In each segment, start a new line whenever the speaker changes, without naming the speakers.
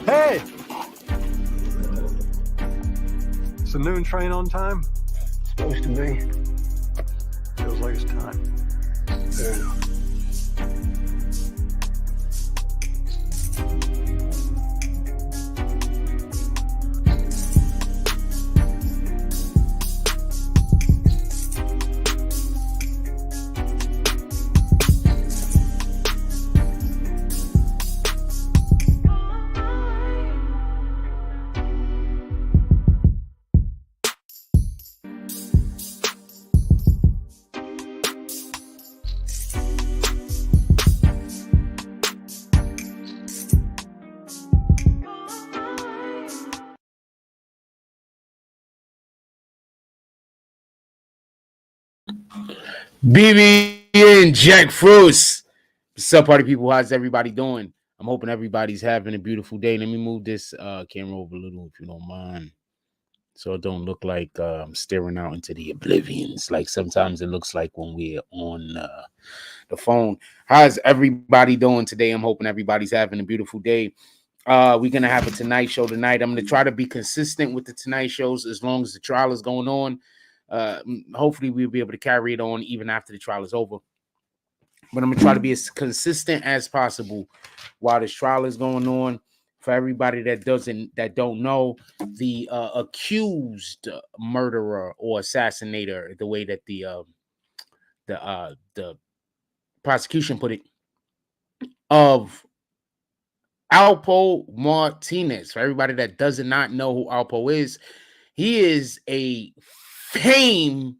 Hey! Is the noon train on time?
Supposed to be.
Feels like it's time.
Fair enough.
BBN Jackfruits. What's up, party people? How's everybody doing? I'm hoping everybody's having a beautiful day. Let me move this camera over a little, if you don't mind, so it don't look like I'm staring out into the oblivions like sometimes it looks like when we're on the phone. How's everybody doing today? I'm hoping everybody's having a beautiful day. We're gonna have a Tonight Show tonight. I'm gonna try to be consistent with the Tonight Shows as long as the trial is going on. Hopefully we'll be able to carry it on even after the trial is over. But I'm gonna try to be as consistent as possible while this trial is going on. For everybody that don't know, the accused murderer or assassinator, the way that the prosecution put it, of Alpo Martinez. For everybody that does not know who Alpo is, he is a fame.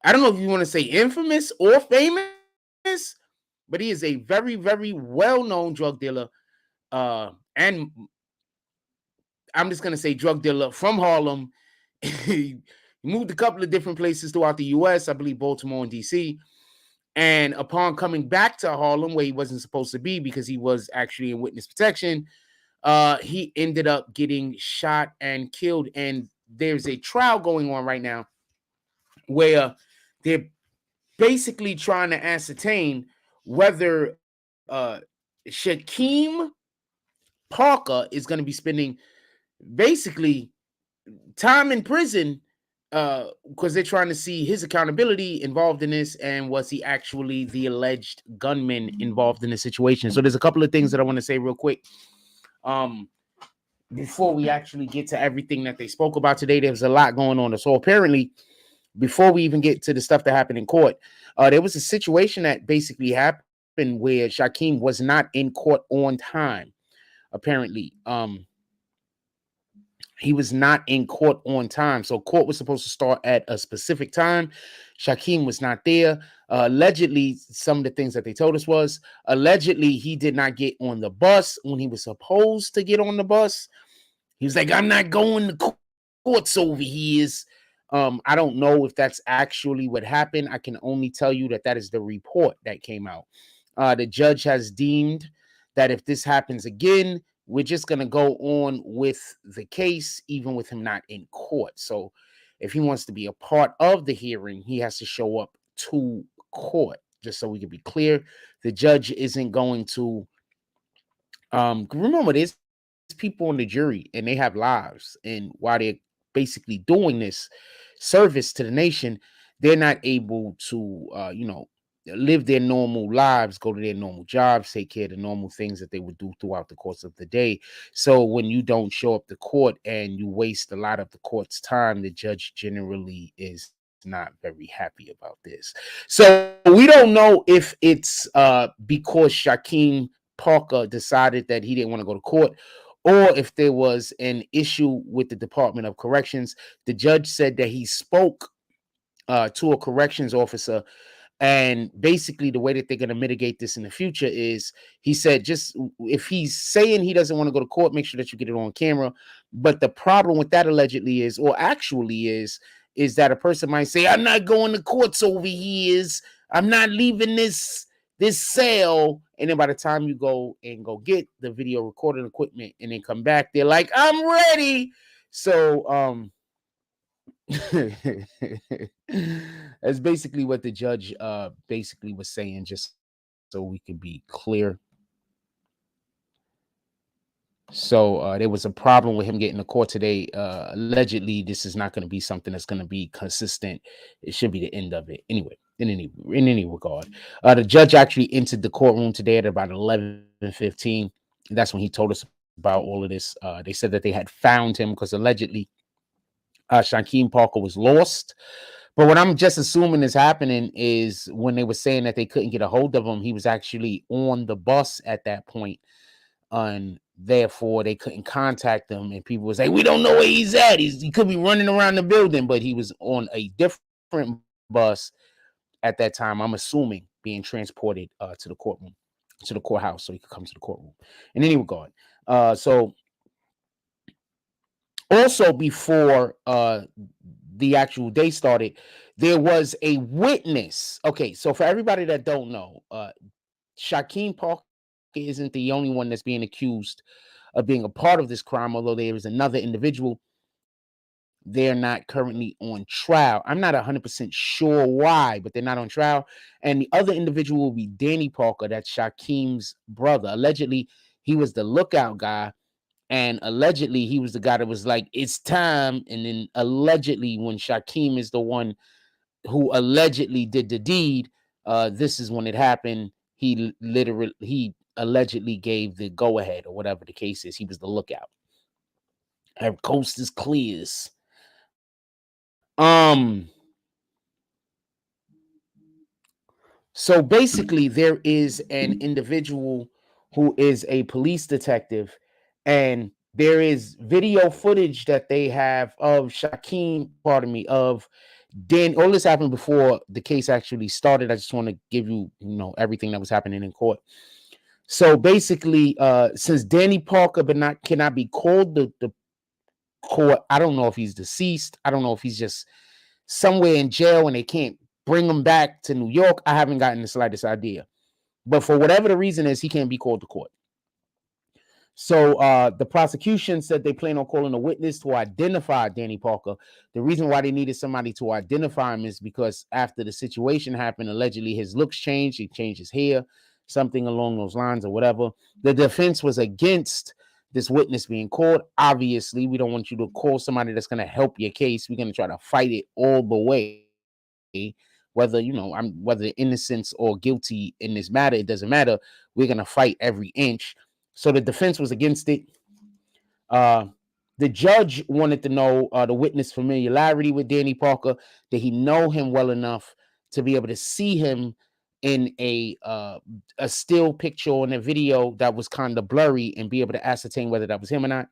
I don't know if you want to say infamous or famous, but he is a very, very well-known drug dealer. And I'm just going to say drug dealer from Harlem. He moved a couple of different places throughout the U.S., I believe Baltimore and D.C. And upon coming back to Harlem, where he wasn't supposed to be because he was actually in witness protection, he ended up getting shot and killed. And there's a trial going on right now where they're basically trying to ascertain whether Shaquem Parker is going to be spending basically time in prison because they're trying to see his accountability involved in this, and was he actually the alleged gunman involved in the situation. So there's a couple of things that I want to say real quick before we actually get to everything that they spoke about today. There's a lot going on. So apparently, before we even get to the stuff that happened in court, there was a situation that basically happened where Shaquem was not in court on time. Apparently, he was not in court on time. So court was supposed to start at a specific time. Shaquem was not there. Allegedly, some of the things that they told us was, allegedly, he did not get on the bus when he was supposed to get on the bus. He was like, I'm not going to courts over here. I don't know if that's actually what happened. I can only tell you that that is the report that came out. The judge has deemed that if this happens again, we're just going to go on with the case, even with him not in court. So if he wants to be a part of the hearing, he has to show up to court, just so we can be clear. The judge isn't going to, remember, there's people on the jury and they have lives. And while they're basically doing this service to the nation, they're not able to, live their normal lives, go to their normal jobs, take care of the normal things that they would do throughout the course of the day. So when you don't show up to court and you waste a lot of the court's time, the judge generally is not very happy about this. So we don't know if it's because Shaquem Parker decided that he didn't want to go to court, or if there was an issue with the Department of Corrections. The judge said that he spoke to a corrections officer, and basically the way that they're going to mitigate this in the future is, he said, just if he's saying he doesn't want to go to court, make sure that you get it on camera. But the problem with that allegedly is, or actually is that a person might say, I'm not going to courts over here, I'm not leaving this cell. And then by the time you go get the video recording equipment and then come back, they're like, I'm ready. So that's basically what the judge basically was saying, just so we can be clear. So there was a problem with him getting to court today. Allegedly, this is not going to be something that's going to be consistent. It should be the end of it. Anyway, in any regard, the judge actually entered the courtroom today at about 11:15. That's when he told us about all of this. They said that they had found him because allegedly Shaquem Parker was lost. But what I'm just assuming is happening is when they were saying that they couldn't get a hold of him, he was actually on the bus at that point, and therefore they couldn't contact him. And people would say, "We don't know where he's at. He could be running around the building," but he was on a different bus at that time. I'm assuming being transported to the courtroom, to the courthouse, so he could come to the courtroom. In any regard, so also before the actual day started, there was a witness. Okay, so for everybody that don't know, Shaquem Parker isn't the only one that's being accused of being a part of this crime, although there is another individual. They're not currently on trial. I'm not 100% sure why, but they're not on trial. And the other individual will be Danny Parker, that's Shaquem's brother. Allegedly, he was the lookout guy. And allegedly, he was the guy that was like, "It's time." And then allegedly, when Shaquem is the one who allegedly did the deed, this is when it happened. He allegedly gave the go-ahead or whatever the case is. He was the lookout. Our coast is clears. So basically, there is an individual who is a police detective, and there is video footage that they have of Shaquem, pardon me, of Dan. All this happened before the case actually started. I just want to give you, everything that was happening in court. So basically, since Danny Parker cannot be called the court, I don't know if he's deceased. I don't know if he's just somewhere in jail and they can't bring him back to New York. I haven't gotten the slightest idea. But for whatever the reason is, he can't be called to court. So the prosecution said they plan on calling a witness to identify Danny Parker. The reason why they needed somebody to identify him is because after the situation happened, allegedly his looks changed. He changed his hair, something along those lines or whatever. The defense was against this witness being called. Obviously, we don't want you to call somebody that's going to help your case. We're going to try to fight it all the way. Whether whether innocence or guilty in this matter, it doesn't matter. We're going to fight every inch. So the defense was against it. The judge wanted to know the witness familiarity with Danny Parker. Did he know him well enough to be able to see him in a still picture or in a video that was kind of blurry and be able to ascertain whether that was him or not?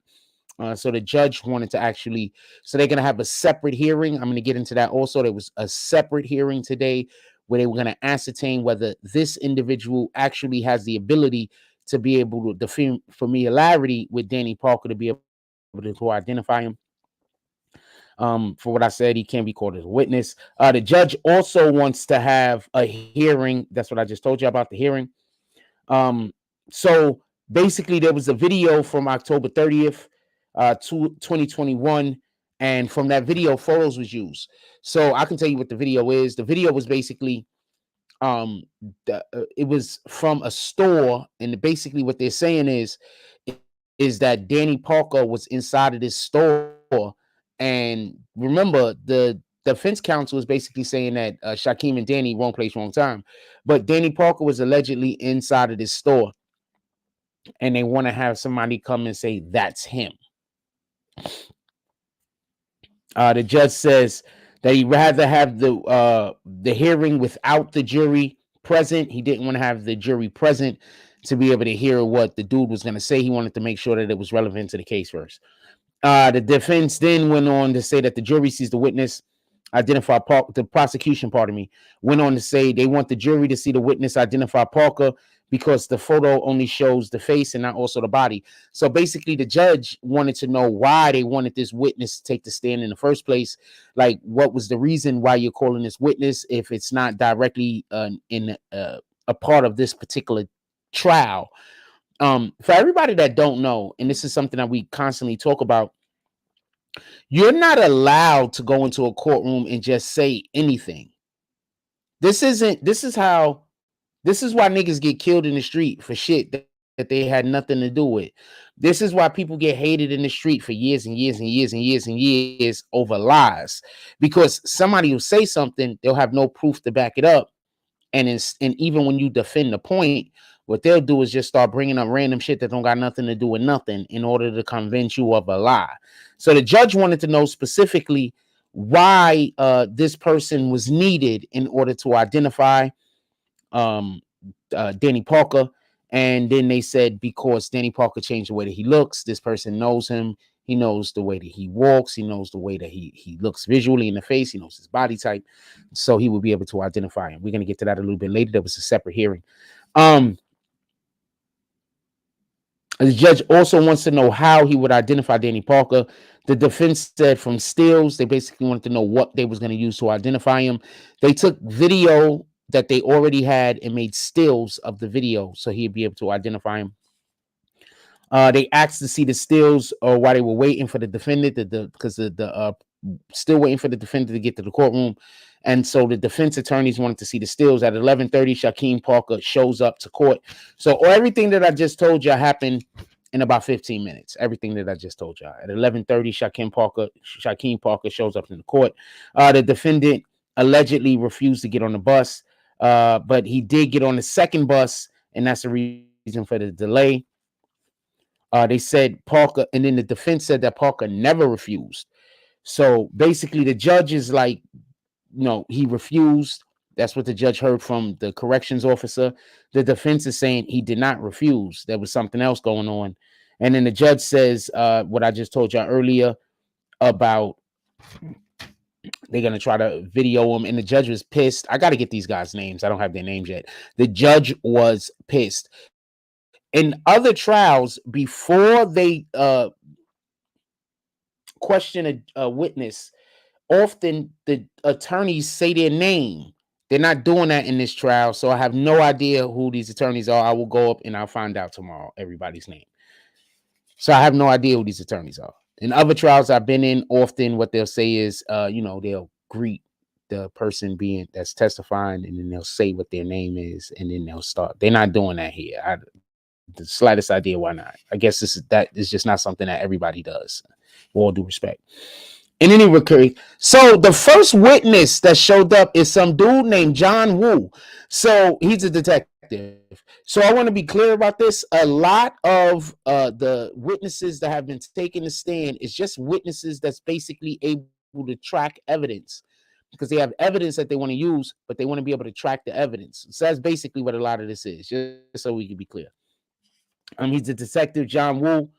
So the judge wanted to actually, so they're going to have a separate hearing. I'm going to get into that also. There was a separate hearing today where they were going to ascertain whether this individual actually has the ability to be able to defend familiarity with Danny Parker to be able to identify him. For what I said, he can't be called as a witness. The judge also wants to have a hearing. That's what I just told you about the hearing. So basically, there was a video from October 30th, 2021. And from that video, photos was used. So I can tell you what the video is. The video was basically it was from a store, and basically what they're saying is that Danny Parker was inside of this store. And remember, the defense counsel is basically saying that Shaquem and Danny, wrong place, wrong time. But Danny Parker was allegedly inside of this store, and they want to have somebody come and say that's him. The judge says that he'd rather have the hearing without the jury present. He didn't want to have the jury present to be able to hear what the dude was going to say. He wanted to make sure that it was relevant to the case first. The defense then went on to say that the jury sees the witness identify Parker. The prosecution, went on to say they want the jury to see the witness identify Parker because the photo only shows the face and not also the body. So basically, the judge wanted to know why they wanted this witness to take the stand in the first place. Like, what was the reason why you're calling this witness if it's not directly in a part of this particular trial? For everybody that don't know, and this is something that we constantly talk about, you're not allowed to go into a courtroom and just say anything. This is why niggas get killed in the street for shit that they had nothing to do with. This is why people get hated in the street for years and years and years and years and years over lies, because somebody will say something, they'll have no proof to back it up. And even when you defend the point, what they'll do is just start bringing up random shit that don't got nothing to do with nothing in order to convince you of a lie. So the judge wanted to know specifically why this person was needed in order to identify Danny Parker. And then they said because Danny Parker changed the way that he looks, this person knows him. He knows the way that he walks. He knows the way that he looks visually in the face. He knows his body type. So he will be able to identify him. We're going to get to that a little bit later. That was a separate hearing. The judge also wants to know how he would identify Danny Parker. The defense said from stills. They basically wanted to know what they was going to use to identify him. They took video that they already had and made stills of the video so he'd be able to identify him. They asked to see the stills while they were waiting for the defendant, because the still waiting for the defendant to get to the courtroom. And so the defense attorneys wanted to see the stills. At 11:30, Shaquem Parker shows up to court. So everything that I just told you happened in about 15 minutes. Everything that I just told you. At 11:30, Shaquem Parker shows up in the court. The defendant allegedly refused to get on the bus, but he did get on the second bus, and that's the reason for the delay. They said Parker, and then the defense said that Parker never refused. So basically, the judge is like, no, he refused. That's what the judge heard from the corrections officer. The defense is saying he did not refuse. There was something else going on. And then the judge says what I just told you earlier about they're going to try to video him. And the judge was pissed. I got to get these guys' names. I don't have their names yet. The judge was pissed. In other trials, before they question a witness, often the attorneys say their name. They're not doing that in this trial, so I have no idea who these attorneys are. I will go up and I'll find out tomorrow everybody's name. So I have no idea who these attorneys are. In other trials I've been in, often what they'll say is, they'll greet the person that's testifying, and then they'll say what their name is, and then they'll start. They're not doing that here. The slightest idea why not. I guess that is just not something that everybody does. With all due respect. In any recurring, so the first witness that showed up is some dude named John Woo. So he's a detective. So I want to be clear about this. A lot of the witnesses that have been taken to stand is just witnesses that's basically able to track evidence, because they have evidence that they want to use, but they want to be able to track the evidence. So that's basically what a lot of this is, just so we can be clear. He's a detective, John Woo.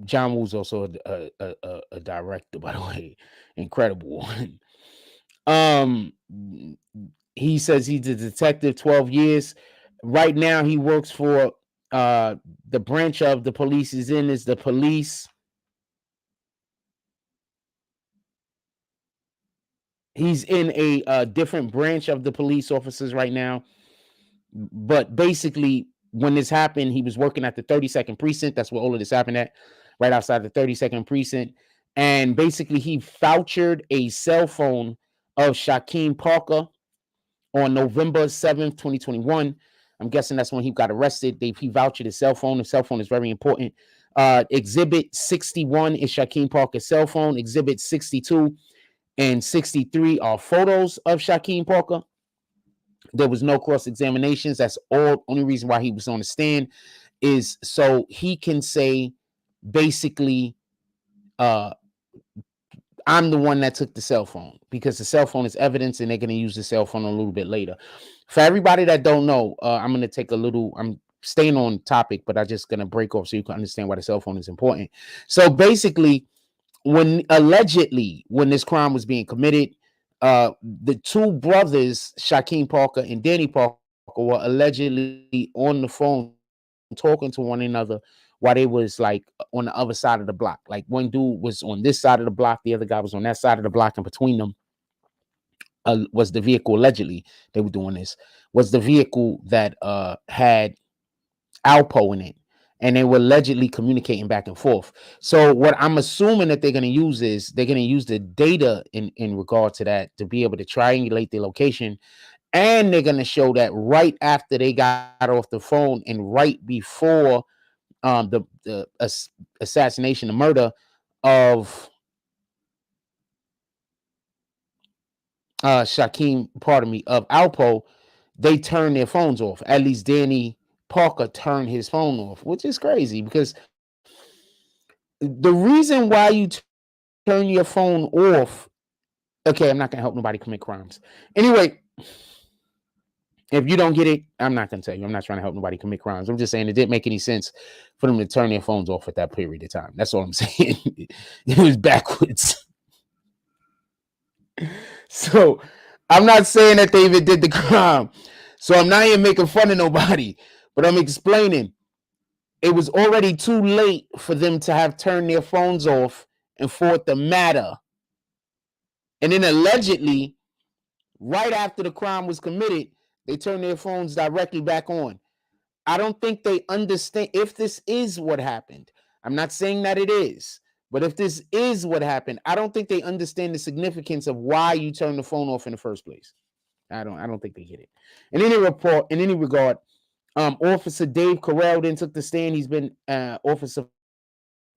John Woo's also a director, by the way. Incredible one. He says he's a detective, 12 years. Right now, he works for the branch of the police he's in is the police. He's in a different branch of the police officers right now. But basically, when this happened, he was working at the 32nd precinct. That's where all of this happened at, right outside the 32nd precinct. And basically, he vouchered a cell phone of Shaquem Parker on November 7th, 2021. I'm guessing that's when he got arrested. He vouchered his cell phone. The cell phone is very important. Exhibit 61 is Shaquem Parker's cell phone. Exhibit 62 and 63 are photos of Shaquem Parker. There was no cross-examinations. That's only reason why he was on the stand is so he can say, basically, I'm the one that took the cell phone, because the cell phone is evidence, and they're going to use the cell phone a little bit later. For everybody that don't know, I'm going to take I'm staying on topic, but I'm just going to break off so you can understand why the cell phone is important. So basically, when this crime was being committed, the two brothers, Shaquem Parker and Danny Parker, were allegedly on the phone talking to one another while they was like on the other side of the block. Like one dude was on this side of the block, the other guy was on that side of the block, and between them was the vehicle. Allegedly, they were doing this. Was the vehicle that had Alpo in it, and they were allegedly communicating back and forth. So what I'm assuming that they're going to use is they're going to use the data in regard to that to be able to triangulate the location. And they're going to show that right after they got off the phone and right before the assassination, the murder of Shaquem, pardon me, of Alpo, they turned their phones off. At least Danny Parker turned his phone off, which is crazy because the reason why you turn your phone off. Okay, I'm not gonna help nobody commit crimes. Anyway, if you don't get it, I'm not gonna tell you. I'm not trying to help nobody commit crimes. I'm just saying it didn't make any sense for them to turn their phones off at that period of time. That's all I'm saying. It was backwards. So I'm not saying that they even did the crime. So I'm not even making fun of nobody, but I'm explaining it was already too late for them to have turned their phones off and for it to matter. And then allegedly, right after the crime was committed, they turned their phones directly back on. I don't think they understand if this is what happened. I'm not saying that it is, but if this is what happened, I don't think they understand the significance of why you turn the phone off in the first place. I don't think they get it. In any regard, Officer Dave Carell then took the stand. He's been officer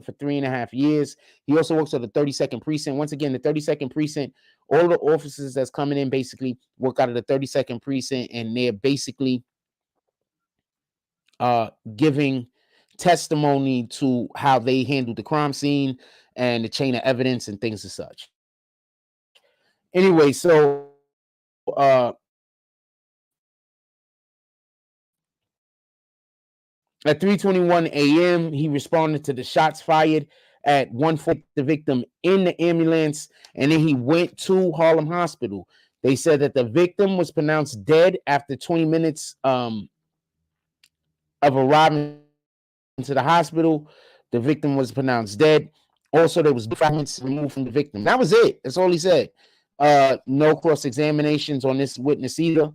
for 3.5 years. He also works at the 32nd precinct. Once again, the 32nd precinct, all the officers that's coming in basically work out of the 32nd precinct, and they're basically giving testimony to how they handled the crime scene and the chain of evidence and things as such. Anyway, so at 3:21 a.m., he responded to the shots fired at 1:40, the victim in the ambulance, and then he went to Harlem Hospital. They said that the victim was pronounced dead after 20 minutes of arriving to the hospital. The victim was pronounced dead. Also, there was fragments removed from the victim. That was it. That's all he said. No cross-examinations on this witness either.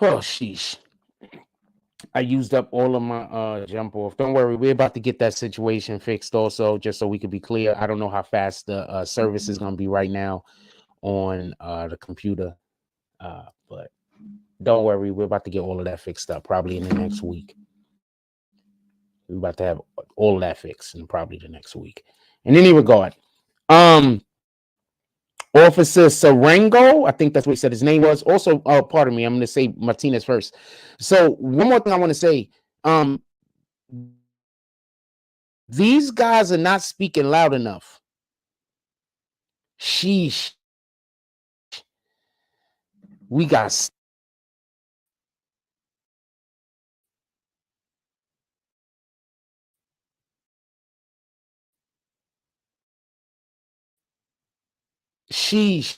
Oh, sheesh. I used up all of my jump off. Don't worry, we're about to get that situation fixed also, just so we can be clear. I don't know how fast the service is going to be right now on the computer, but don't worry, we're about to get all of that fixed up probably in the next week. We're about to have all of that fixed in probably the next week. In any regard, Officer Sarango, I think that's what he said his name was. Also, pardon me, I'm going to say Martinez first. So one more thing I want to say. These guys are not speaking loud enough. Sheesh. We got sheesh.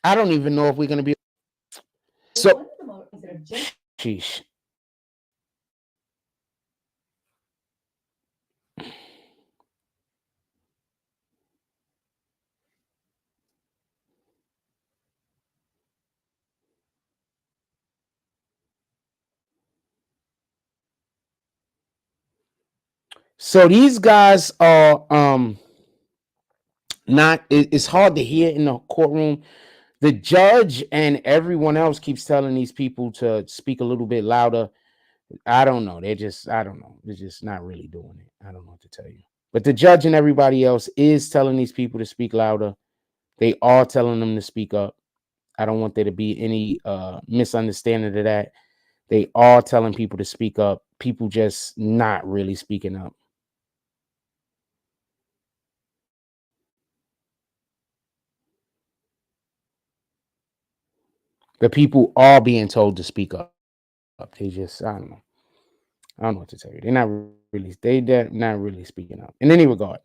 I don't even know if we're going to be. So, sheesh. So these guys are not. It's hard to hear in the courtroom. The judge and everyone else keeps telling these people to speak a little bit louder. I don't know. I don't know. They're just not really doing it. I don't know what to tell you. But the judge and everybody else is telling these people to speak louder. They are telling them to speak up. I don't want there to be any misunderstanding of that. They are telling people to speak up. People just not really speaking up. The people are being told to speak up. They just, I don't know. I don't know what to tell you. They're not really speaking up. In any regard.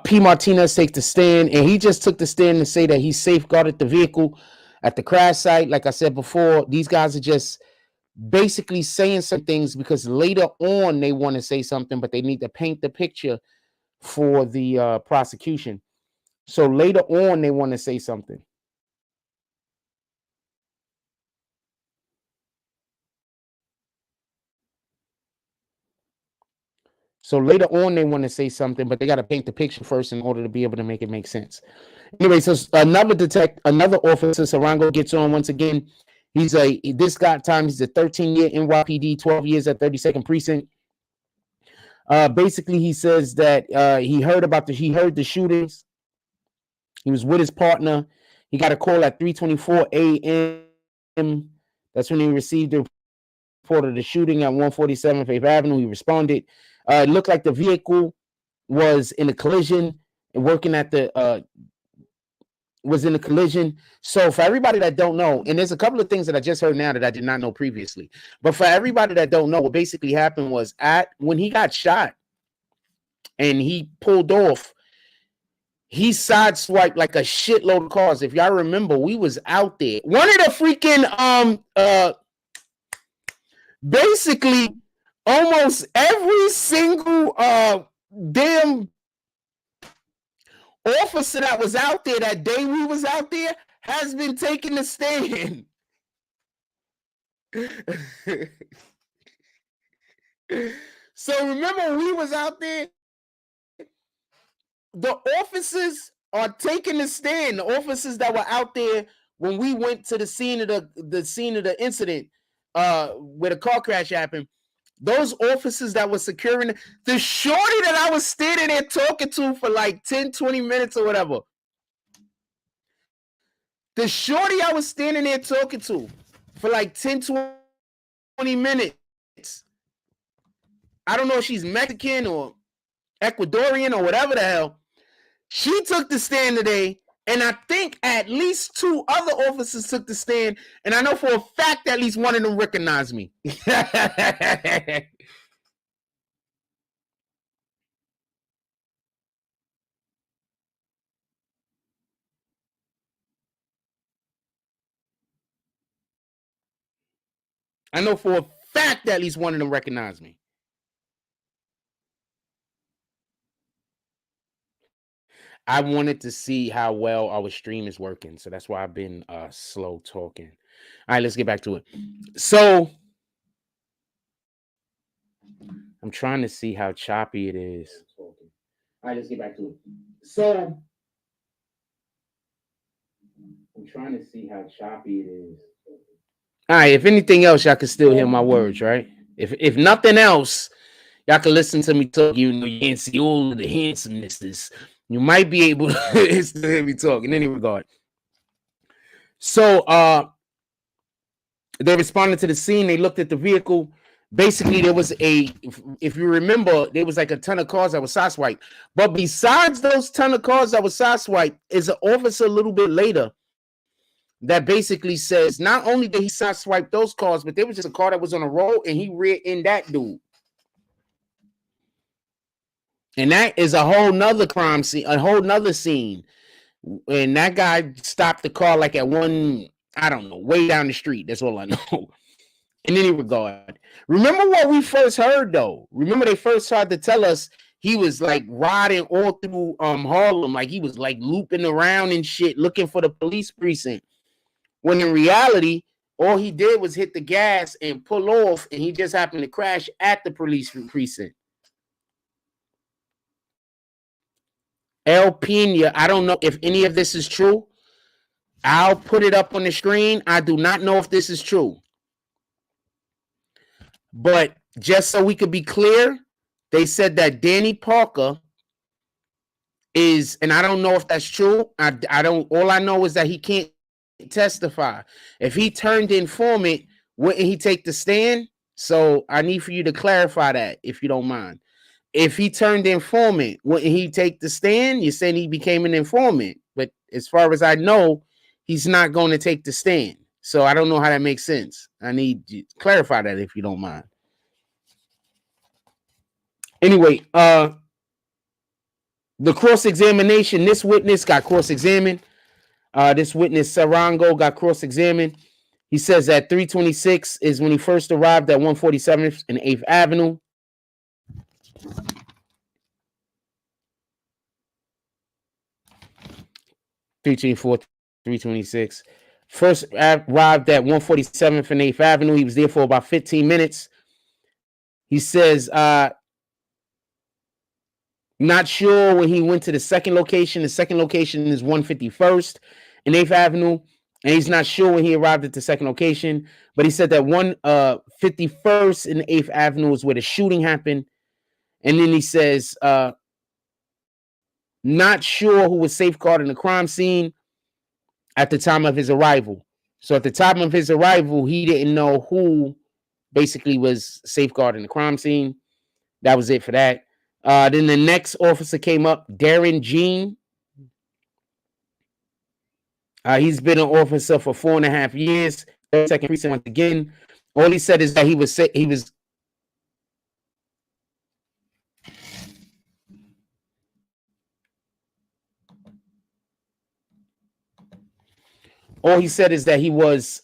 P. Martinez takes the stand, and he just took the stand to say that he safeguarded the vehicle at the crash site. Like I said before, these guys are just basically saying some things because later on they want to say something, but they need to paint the picture for the prosecution. So later on they want to say something. So later on, they want to say something, but they got to paint the picture first in order to be able to make it make sense. Anyway, so another officer, Sarango, gets on once again. He's this guy time. He's a 13-year NYPD, 12 years at 32nd precinct. Basically, he says that he heard the shootings. He was with his partner. He got a call at 3:24 a.m. That's when he received the report of the shooting at 147 Faith Avenue. He responded. It looked like the vehicle was in a collision and was in a collision. So for everybody that don't know, and there's a couple of things that I just heard now that I did not know previously, but for everybody that don't know, what basically happened was when he got shot and he pulled off, he sideswiped like a shitload of cars. If y'all remember, we was out there. One of the freaking basically almost every single damn officer that was out there that day we was out there has been taking the stand. So remember when we was out there, the officers are taking the stand. The officers that were out there when we went to the scene of the incident where the car crash happened, those officers that were securing the shorty that I was standing there talking to for like 10, 20 minutes or whatever. The shorty I was standing there talking to for like 10, 20 minutes. I don't know if she's Mexican or Ecuadorian or whatever the hell. She took the stand today. And I think at least 2 other officers took the stand. And I know for a fact at least one of them recognized me. I know for a fact at least one of them recognized me. I wanted to see how well our stream is working. So that's why I've been slow talking. All right, let's get back to it. So I'm trying to see how choppy it is. All right, let's get back to it. So I'm trying to see how choppy it is. All right, if anything else, y'all can still hear my words, right? If nothing else, y'all can listen to me talk. You know, you can't see all of the handsomeness. You might be able to still hear me talk in any regard. So they responded to the scene. They looked at the vehicle. Basically, there was if you remember, there was like a ton of cars that were sideswiped. But besides those ton of cars that were sideswiped, is an officer a little bit later that basically says not only did he sideswipe those cars, but there was just a car that was on a road and he reared in that dude. And that is a whole nother crime scene, a whole nother scene. And that guy stopped the car like at one, I don't know, way down the street. That's all I know. In any regard. Remember what we first heard, though? Remember they first tried to tell us he was like riding all through Harlem, like he was like looping around and shit, looking for the police precinct. When in reality, all he did was hit the gas and pull off, and he just happened to crash at the police precinct. El Pena, I don't know if any of this is true. I'll put it up on the screen. I do not know if this is true. But just so we could be clear, they said that Danny Parker is, and I don't know if that's true. I don't, all I know is that he can't testify. If he turned informant, wouldn't he take the stand? So I need for you to clarify that, if you don't mind. If he turned informant, wouldn't he take the stand? You're saying he became an informant, but as far as I know, he's not going to take the stand. So I don't know how that makes sense. I need you to clarify that if you don't mind. Anyway, the cross-examination, this witness got cross-examined. This witness, Sarango, got cross-examined. He says that 326 is when he first arrived at 147th and 8th Avenue. $326. First arrived at 147th and 8th Avenue. He was there for about 15 minutes. He says Not sure when he went to the second location. The second location is 151st and 8th Avenue. And he's not sure when he arrived at the second location. But he said that 151st and 8th Avenue is where the shooting happened. And then he says, not sure who was safeguarding the crime scene at the time of his arrival. So at the time of his arrival, he didn't know who basically was safeguarding the crime scene. That was it for that. Then the next officer came up, Darren Jean. He's been an officer for 4.5 years. Second precinct once again. All he said is that he was. All he said is that he was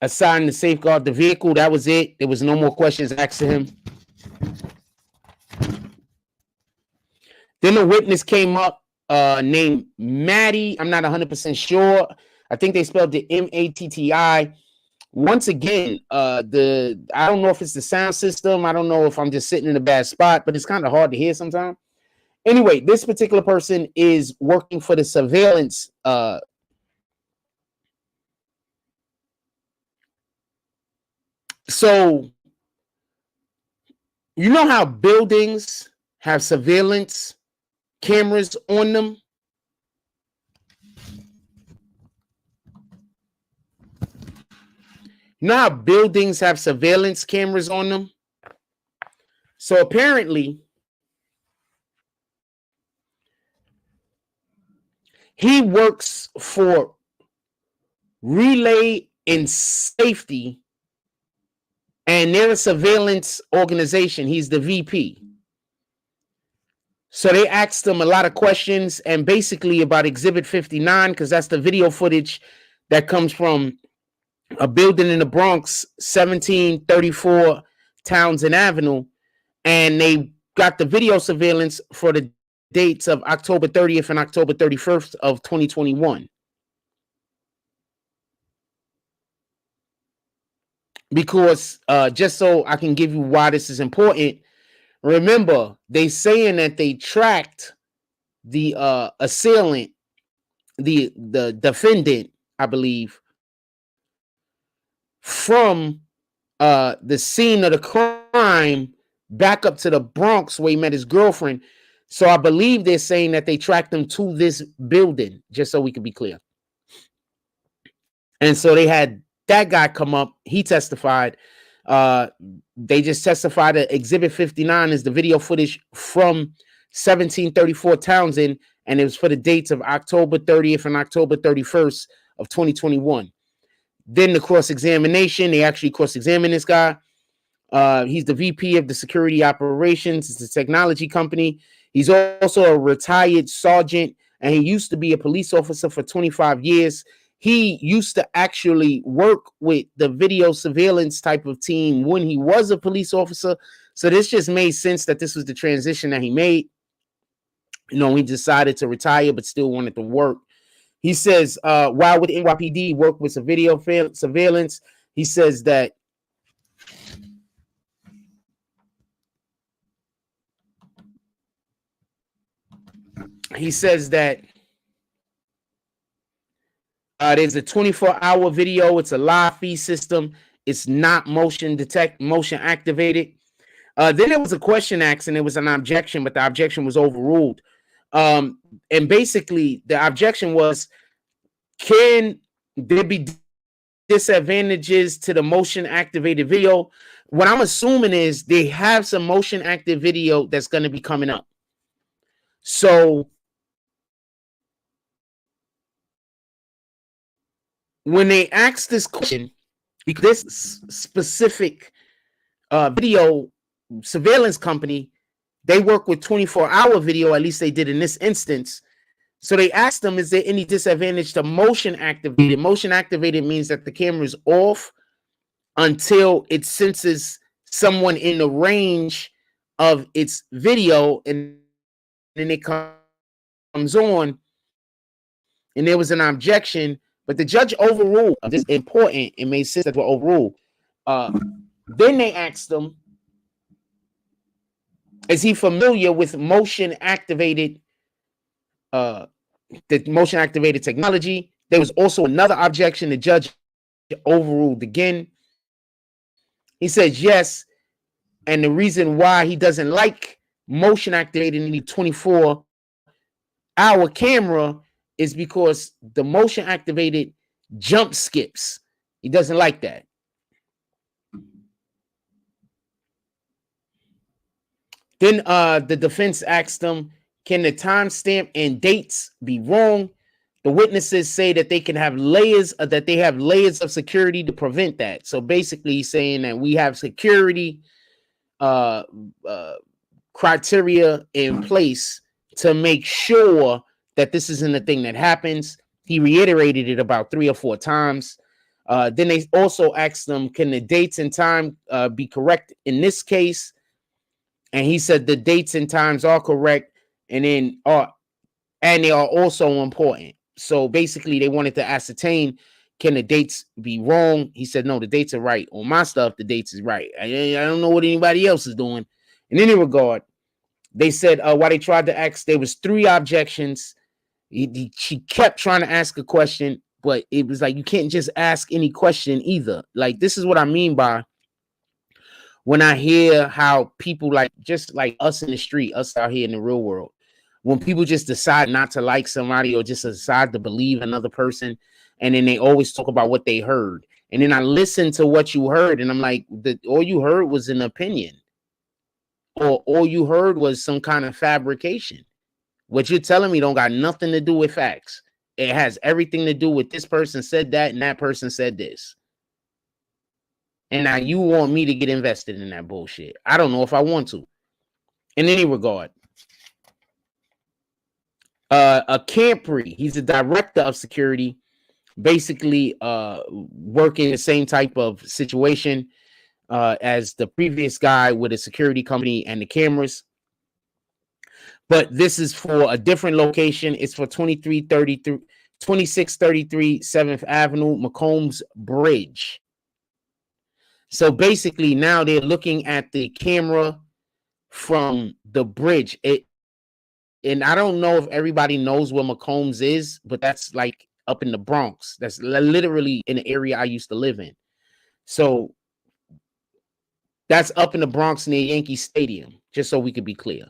assigned to safeguard the vehicle. That was it. There was no more questions asked of him. Then a witness came up named Maddie. I'm not 100% sure. I think they spelled it M-A-T-T-I. Once again, I don't know if it's the sound system. I don't know if I'm just sitting in a bad spot, but it's kind of hard to hear sometimes. Anyway, this particular person is working for the surveillance. So, you know how buildings have surveillance cameras on them? You know how buildings have surveillance cameras on them? So apparently, he works for Relay and Safety, and they're a surveillance organization. He's the VP. So they asked him a lot of questions, and basically about Exhibit 59, because that's the video footage that comes from a building in the Bronx, 1734 Townsend Avenue, and they got the video surveillance for the dates of October 30th and October 31st of 2021. Because just so I can give you why this is important, remember, they saying that they tracked the assailant, the defendant, I believe, from the scene of the crime back up to the Bronx where he met his girlfriend. So I believe they're saying that they tracked him to this building, just so we can be clear. And so they had that guy come up. He testified. They just testified that Exhibit 59 is the video footage from 1734 Townsend, and it was for the dates of October 30th and October 31st of 2021. Then the cross-examination, they actually cross-examined this guy. He's the VP of the security operations. It's a technology company. He's also a retired sergeant, and he used to be a police officer for 25 years. He used to actually work with the video surveillance type of team when he was a police officer. So this just made sense that this was the transition that he made. You know, he decided to retire, but still wanted to work. He says, while with NYPD, work with video surveillance, he says that there's a 24-hour video. It's a live feed system. It's not motion activated. Then there was a question asked, and there was an objection, but the objection was overruled. And basically, the objection was, can there be disadvantages to the motion activated video? What I'm assuming is they have some motion active video that's going to be coming up. So when they asked this question, because this specific video surveillance company, they work with 24-hour video, at least they did in this instance. So they asked them, is there any disadvantage to motion activated? Motion activated means that the camera is off until it senses someone in the range of its video, and then it comes on, and there was an objection, but the judge overruled. This is important. It made sense that were overruled. Then they asked them, Is he familiar with motion activated the motion activated technology? There was also another objection. The judge overruled again. He says yes, and the reason why he doesn't like motion activated in the 24-hour camera is because the motion activated jump skips. He doesn't like that. Then the defense asked him, can the timestamp and dates be wrong? The witnesses say that they can have layers of security to prevent that. So basically he's saying that we have security criteria in place to make sure that this isn't a thing that happens. He reiterated it about 3 or 4 times. Then they also asked them, can the dates and time be correct in this case? And he said the dates and times are correct, and then and they are also important. So basically, they wanted to ascertain, can the dates be wrong? He said, no, the dates are right. On my stuff, the dates is right. I don't know what anybody else is doing. In any regard, they said while they tried to ask, there was 3 objections. She kept trying to ask a question, but it was like, you can't just ask any question either. Like, this is what I mean by when I hear how people just like us in the street, us out here in the real world, when people just decide not to like somebody or just decide to believe another person, and then they always talk about what they heard. And then I listen to what you heard, and I'm like, all you heard was an opinion, or all you heard was some kind of fabrication. What you're telling me don't got nothing to do with facts. It has everything to do with this person said that and that person said this. And now you want me to get invested in that bullshit. I don't know if I want to. In any regard, a Campri, he's a director of security, basically working the same type of situation as the previous guy with a security company and the cameras. But this is for a different location. It's for 2633 7th Avenue, McCombs Bridge. So basically now they're looking at the camera from the bridge. And I don't know if everybody knows where McCombs is, but that's like up in the Bronx. That's literally in the area I used to live in. So that's up in the Bronx near Yankee Stadium, just so we could be clear.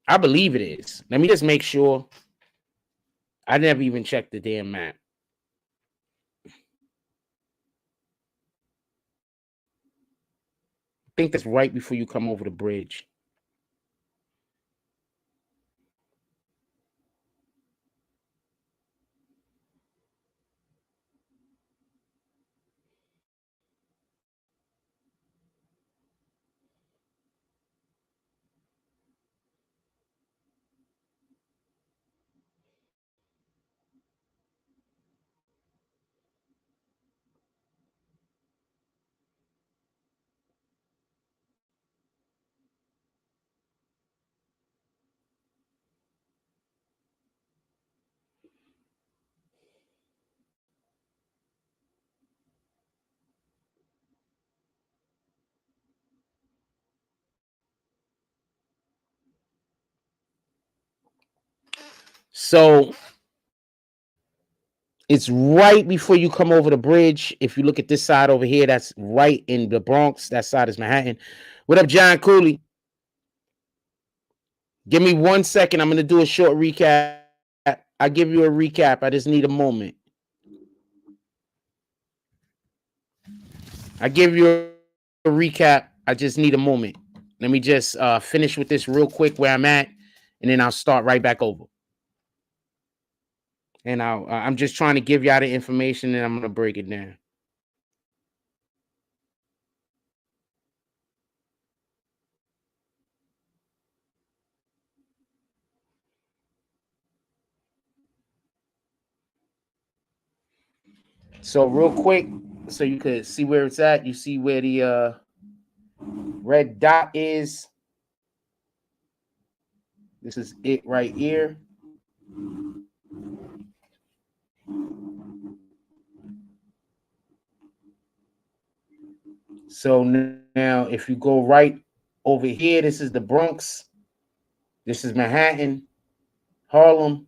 I believe it is. Let me just make sure. I never even checked the damn map. I think that's right before you come over the bridge. So it's right before you come over the bridge. If you look at this side over here, that's right in the Bronx. That side is Manhattan. What up, John Cooley? Give me 1 second. I'm going to do a short recap. I'll give you a recap. I just need a moment. I give you a recap. I just need a moment. Let me just finish with this real quick where I'm at, and then I'll start right back over. And I'm just trying to give y'all the information, and I'm going to break it down. So real quick, so you could see where it's at. You see where the red dot is. This is it right here. So now, if you go right over here, this is the Bronx. This is Manhattan, Harlem.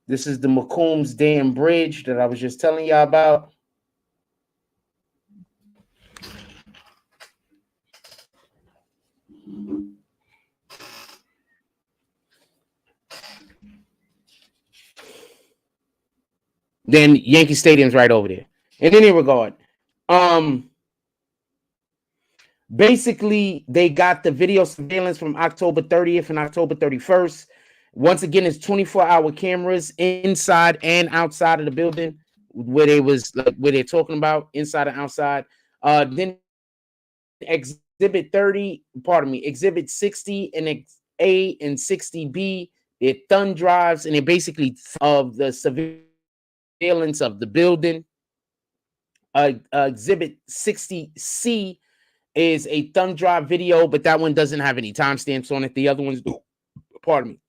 This is the McCombs Dam Bridge that I was just telling y'all about. Then Yankee Stadium's right over there. In any regard, basically, they got the video surveillance from October 30th and October 31st. Once again, it's 24-hour cameras inside and outside of the building where they was like where they're talking about inside and outside. Then exhibit 30, pardon me, exhibit 60 and A and 60B, they're thumb drives, and they're basically of the surveillance of the building. Exhibit 60C is a thumb drive video, but that one doesn't have any timestamps on it. The other ones do. Pardon me.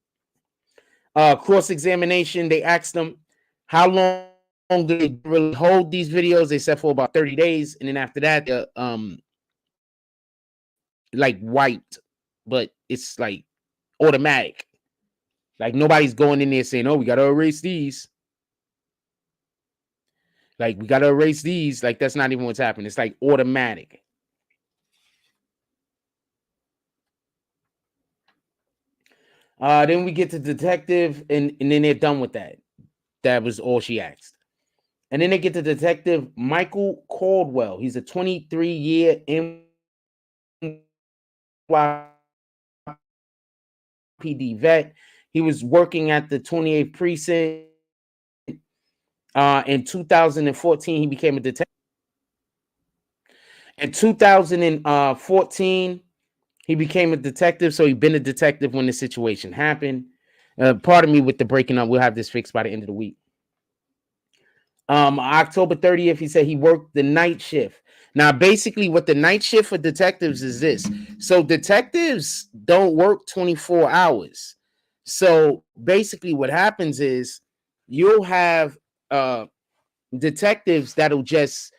Cross-examination, they asked them how long do they really hold these videos. They said for about 30 days, and then after that, like wiped, but it's like automatic. Like nobody's going in there saying, "Oh, we gotta erase these." Like we gotta erase these. Like that's not even what's happening. It's like automatic. Then we get to detective, and then they're done with that. That was all she asked. And then they get to Detective Michael Caldwell. He's a 23-year NYPD vet. He was working at the 28th precinct. In 2014, he became a detective. In 2014, he became a detective. So he'd been a detective when the situation happened. Pardon me with the breaking up. We'll have this fixed by the end of the week. October 30th, he said he worked the night shift. Now, basically, what the night shift for detectives is this. So detectives don't work 24 hours. So basically what happens is you'll have detectives that'll just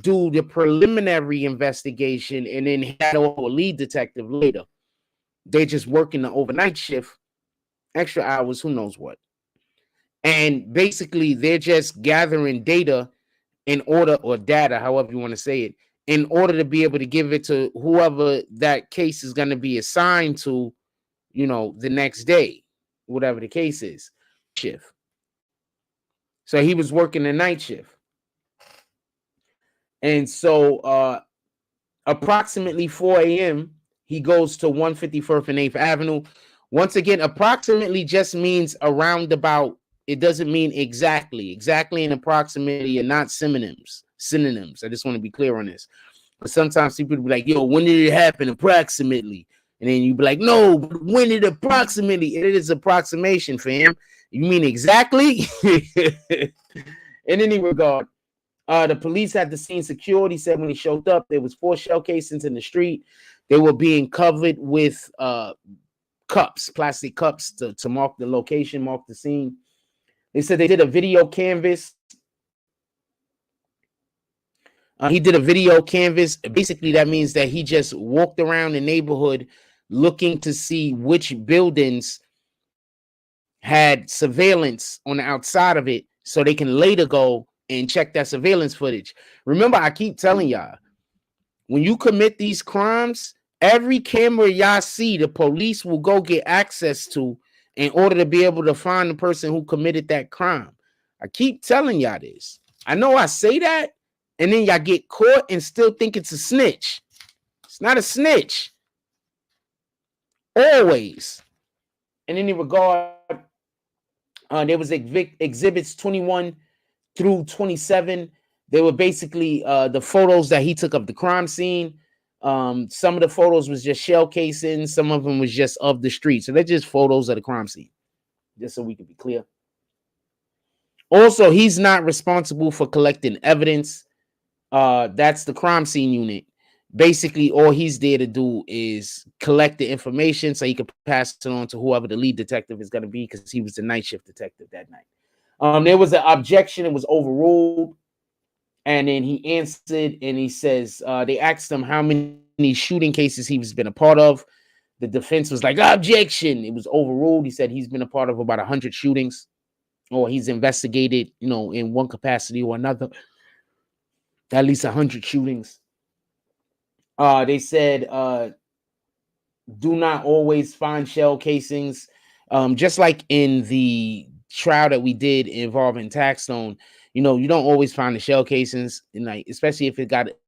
do the preliminary investigation and then handle a lead detective later. They just work in the overnight shift, extra hours, who knows what. And basically they're just gathering data in order, or data, however you want to say it, in order to be able to give it to whoever that case is going to be assigned to, you know, the next day, whatever the case is. Shift. So he was working the night shift. And so approximately 4 a.m., he goes to 151st and 8th Avenue. Once again, approximately just means around about. It doesn't mean exactly. Exactly and approximately are not synonyms. I just want to be clear on this. But sometimes people be like, yo, when did it happen? Approximately. And then you be like, no, but when did approximately? It is approximation, fam. You mean exactly? In any regard, the police had the scene secured. He said when he showed up, there was 4 shell casings in the street. They were being covered with cups, plastic cups to mark the location, mark the scene. They said they did a video canvas. He did a video canvas. Basically, that means that he just walked around the neighborhood looking to see which buildings had surveillance on the outside of it so they can later go and check that surveillance footage. Remember, I keep telling y'all, when you commit these crimes, every camera y'all see, the police will go get access to in order to be able to find the person who committed that crime. I keep telling y'all this. I know I say that, and then y'all get caught and still think it's a snitch. It's not a snitch. Always. In any regard, there was exhibits 21 through 27. They were basically the photos that he took of the crime scene. Some of the photos was just shell casings. Some of them was just of the street. So they're just photos of the crime scene, just so we can be clear. Also, he's not responsible for collecting evidence. That's the crime scene unit. Basically, all he's there to do is collect the information so he can pass it on to whoever the lead detective is going to be, because he was the night shift detective that night. There was an objection. It was overruled. And then he answered, and he says, they asked him how many shooting cases he's been a part of. The defense was like, objection. It was overruled. He said he's been a part of about 100 shootings, or he's investigated, in one capacity or another, at least 100 shootings. They said, do not always find shell casings. Just like in the trial that we did involving Taxstone, you don't always find the shell casings, and like, especially if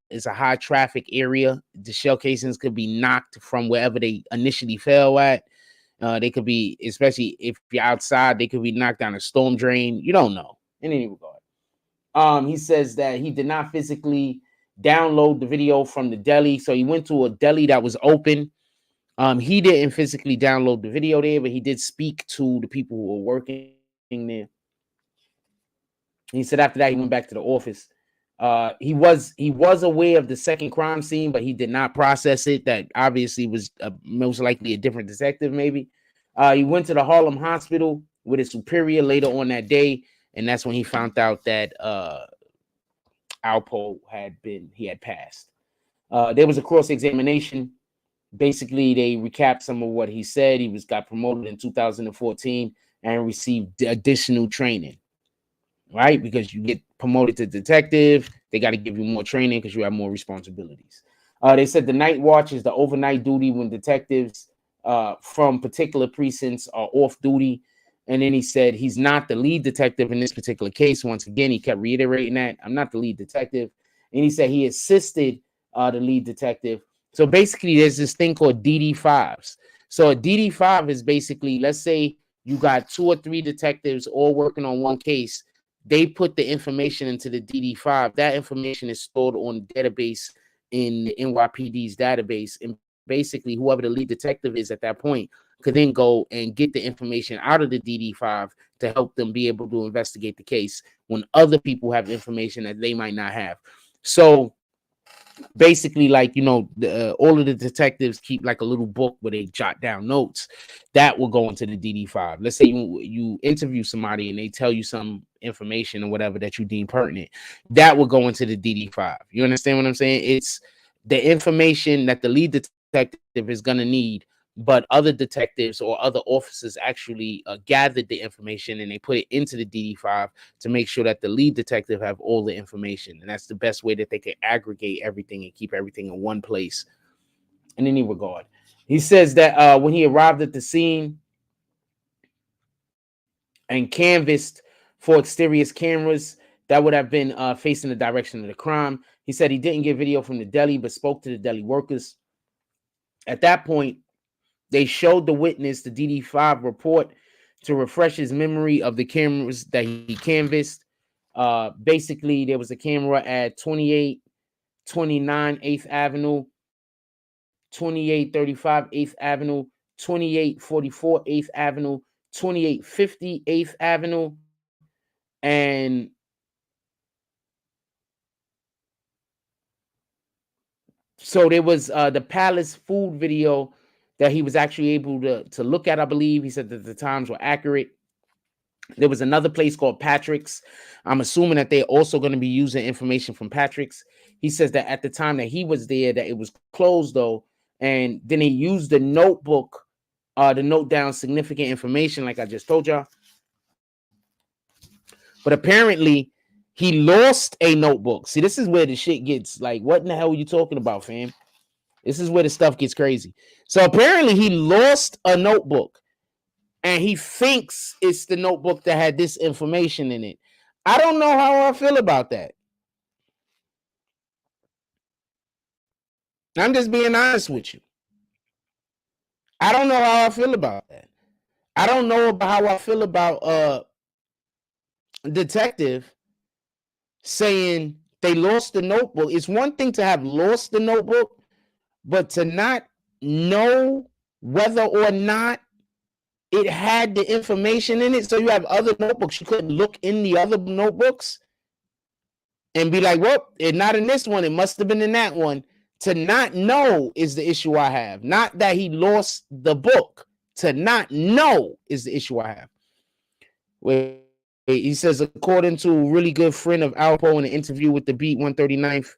it's a high traffic area, the shell casings could be knocked from wherever they initially fell at. They could be, especially if you're outside, they could be knocked down a storm drain. You don't know in any regard. He says that he did not physically download the video from the deli. So he went to a deli that was open. He didn't physically download the video there, but he did speak to the people who were working there. He said after that, he went back to the office. He was aware of the second crime scene, but he did not process it. That obviously was most likely a different detective, maybe. He went to the Harlem hospital with his superior later on that day, and that's when he found out that Alpo had passed. There was a cross-examination. Basically, they recapped some of what he said. He got promoted in 2014 and received additional training, right? Because you get promoted to detective, they got to give you more training because you have more responsibilities. They said the night watch is the overnight duty when detectives from particular precincts are off duty. And then he said he's not the lead detective in this particular case. Once again, he kept reiterating that I'm not the lead detective. And he said he assisted the lead detective. So basically, there's this thing called DD5s. So a DD5 is basically, let's say you got 2 or 3 detectives all working on one case. They put the information into the DD5. That information is stored on the database in the NYPD's database. And basically, whoever the lead detective is at that point could then go and get the information out of the DD5 to help them be able to investigate the case when other people have information that they might not have. So basically, like, all of the detectives keep like a little book where they jot down notes that will go into the DD5. Let's say you interview somebody and they tell you some information or whatever that you deem pertinent, that will go into the DD5. You understand what I'm saying? It's the information that the lead detective is going to need, but other detectives or other officers actually gathered the information and they put it into the DD5 to make sure that the lead detective have all the information. And that's the best way that they can aggregate everything and keep everything in one place in any regard. He says that when he arrived at the scene and canvassed for exterior cameras that would have been facing the direction of the crime, he said he didn't get video from the deli, but spoke to the deli workers. At that point, they showed the witness the DD5 report to refresh his memory of the cameras that he canvassed. Basically, there was a camera at 2829 8th Avenue, 2835 8th Avenue, 2844 8th Avenue, 2850 8th Avenue, and so there was the Palace food video that he was actually able to look at, I believe. He said that the times were accurate. There was another place called Patrick's. I'm assuming that they're also going to be using information from Patrick's. He says that at the time that he was there, that it was closed, though. And then he used the notebook to note down significant information, like I just told y'all. But apparently, he lost a notebook. See, this is where the shit gets like, what in the hell are you talking about, fam? This is where the stuff gets crazy. So apparently he lost a notebook and he thinks it's the notebook that had this information in it. I don't know how I feel about that. I'm just being honest with you. I don't know how I feel about that. I don't know about how I feel about detective saying they lost the notebook. It's one thing to have lost the notebook, but to not know whether or not it had the information in it. So you have other notebooks. You couldn't look in the other notebooks and be like, well, it's not in this one. It must have been in that one. To not know is the issue I have. Not that he lost the book. To not know is the issue I have. Wait he says, according to a really good friend of Alpo in an interview with the Beat 139th,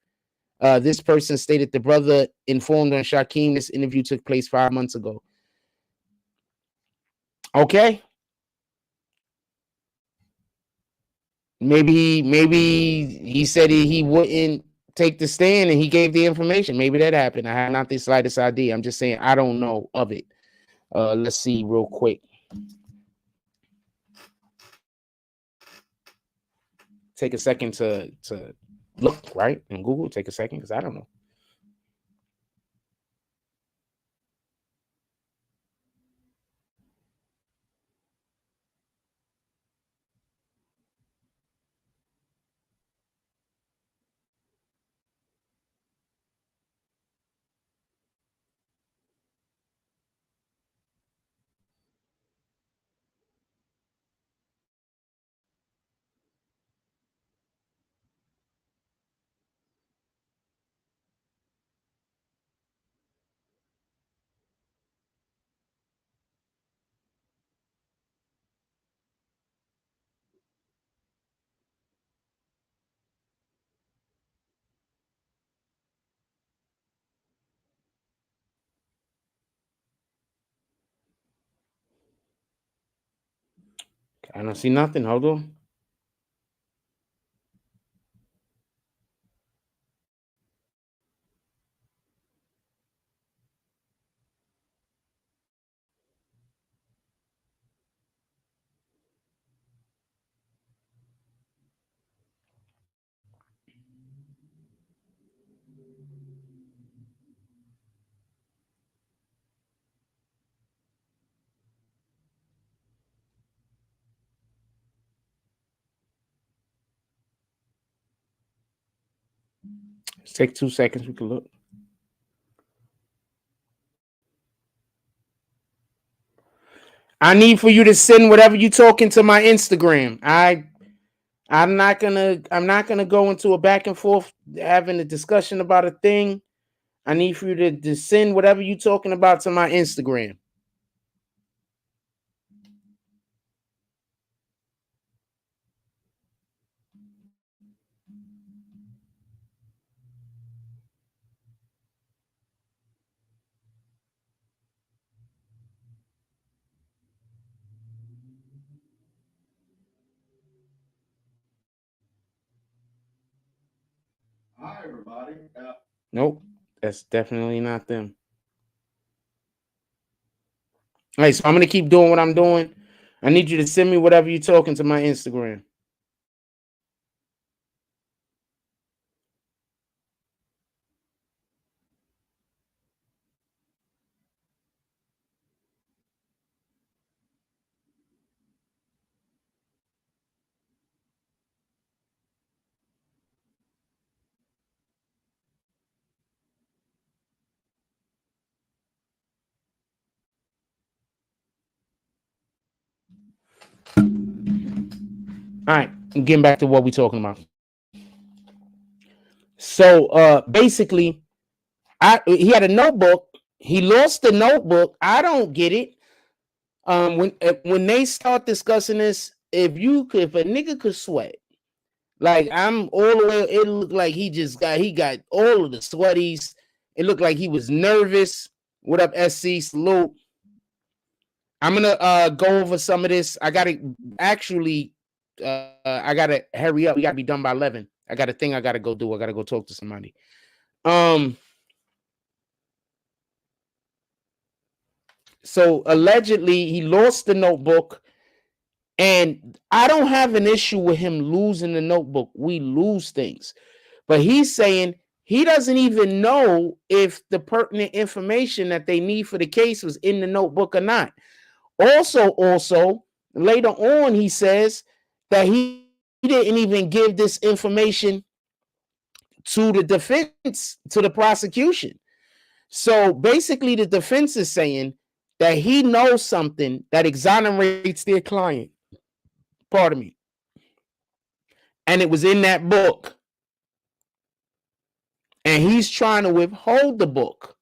this person stated the brother informed on Shaquem this interview took place 5 months ago. Okay. Maybe he said he wouldn't take the stand and he gave the information. Maybe that happened. I have not the slightest idea. I'm just saying I don't know of it. Let's see real quick. Take a second to look, right? In Google, take a second because I don't know. I don't see nothing. Hold on. Let's take 2 seconds. We can look. I need for you to send whatever you talking to my Instagram. I'm not gonna go into a back and forth having a discussion about a thing. I need for you to send whatever you talking about to my Instagram.
Hi, everybody.
Nope, that's definitely not them. All right, so I'm gonna keep doing what I'm doing. I need you to send me whatever you're talking to my Instagram. All right, I'm getting back to what we're talking about. So basically, he had a notebook. He lost the notebook. I don't get it. When they start discussing this, if a nigga could sweat, like I'm all the way, it looked like he got all of the sweaties. It looked like he was nervous. What up, SC? Salute. I'm gonna go over some of this. I gotta hurry up. We gotta be done by 11. I got a thing I gotta go do. I gotta go talk to somebody. So allegedly he lost the notebook, and I don't have an issue with him losing the notebook. We lose things, but he's saying he doesn't even know if the pertinent information that they need for the case was in the notebook or not. Also, later on, he says that he didn't even give this information to the defense, to the prosecution. So basically, the defense is saying that he knows something that exonerates their client. Pardon me. And it was in that book. And he's trying to withhold the book.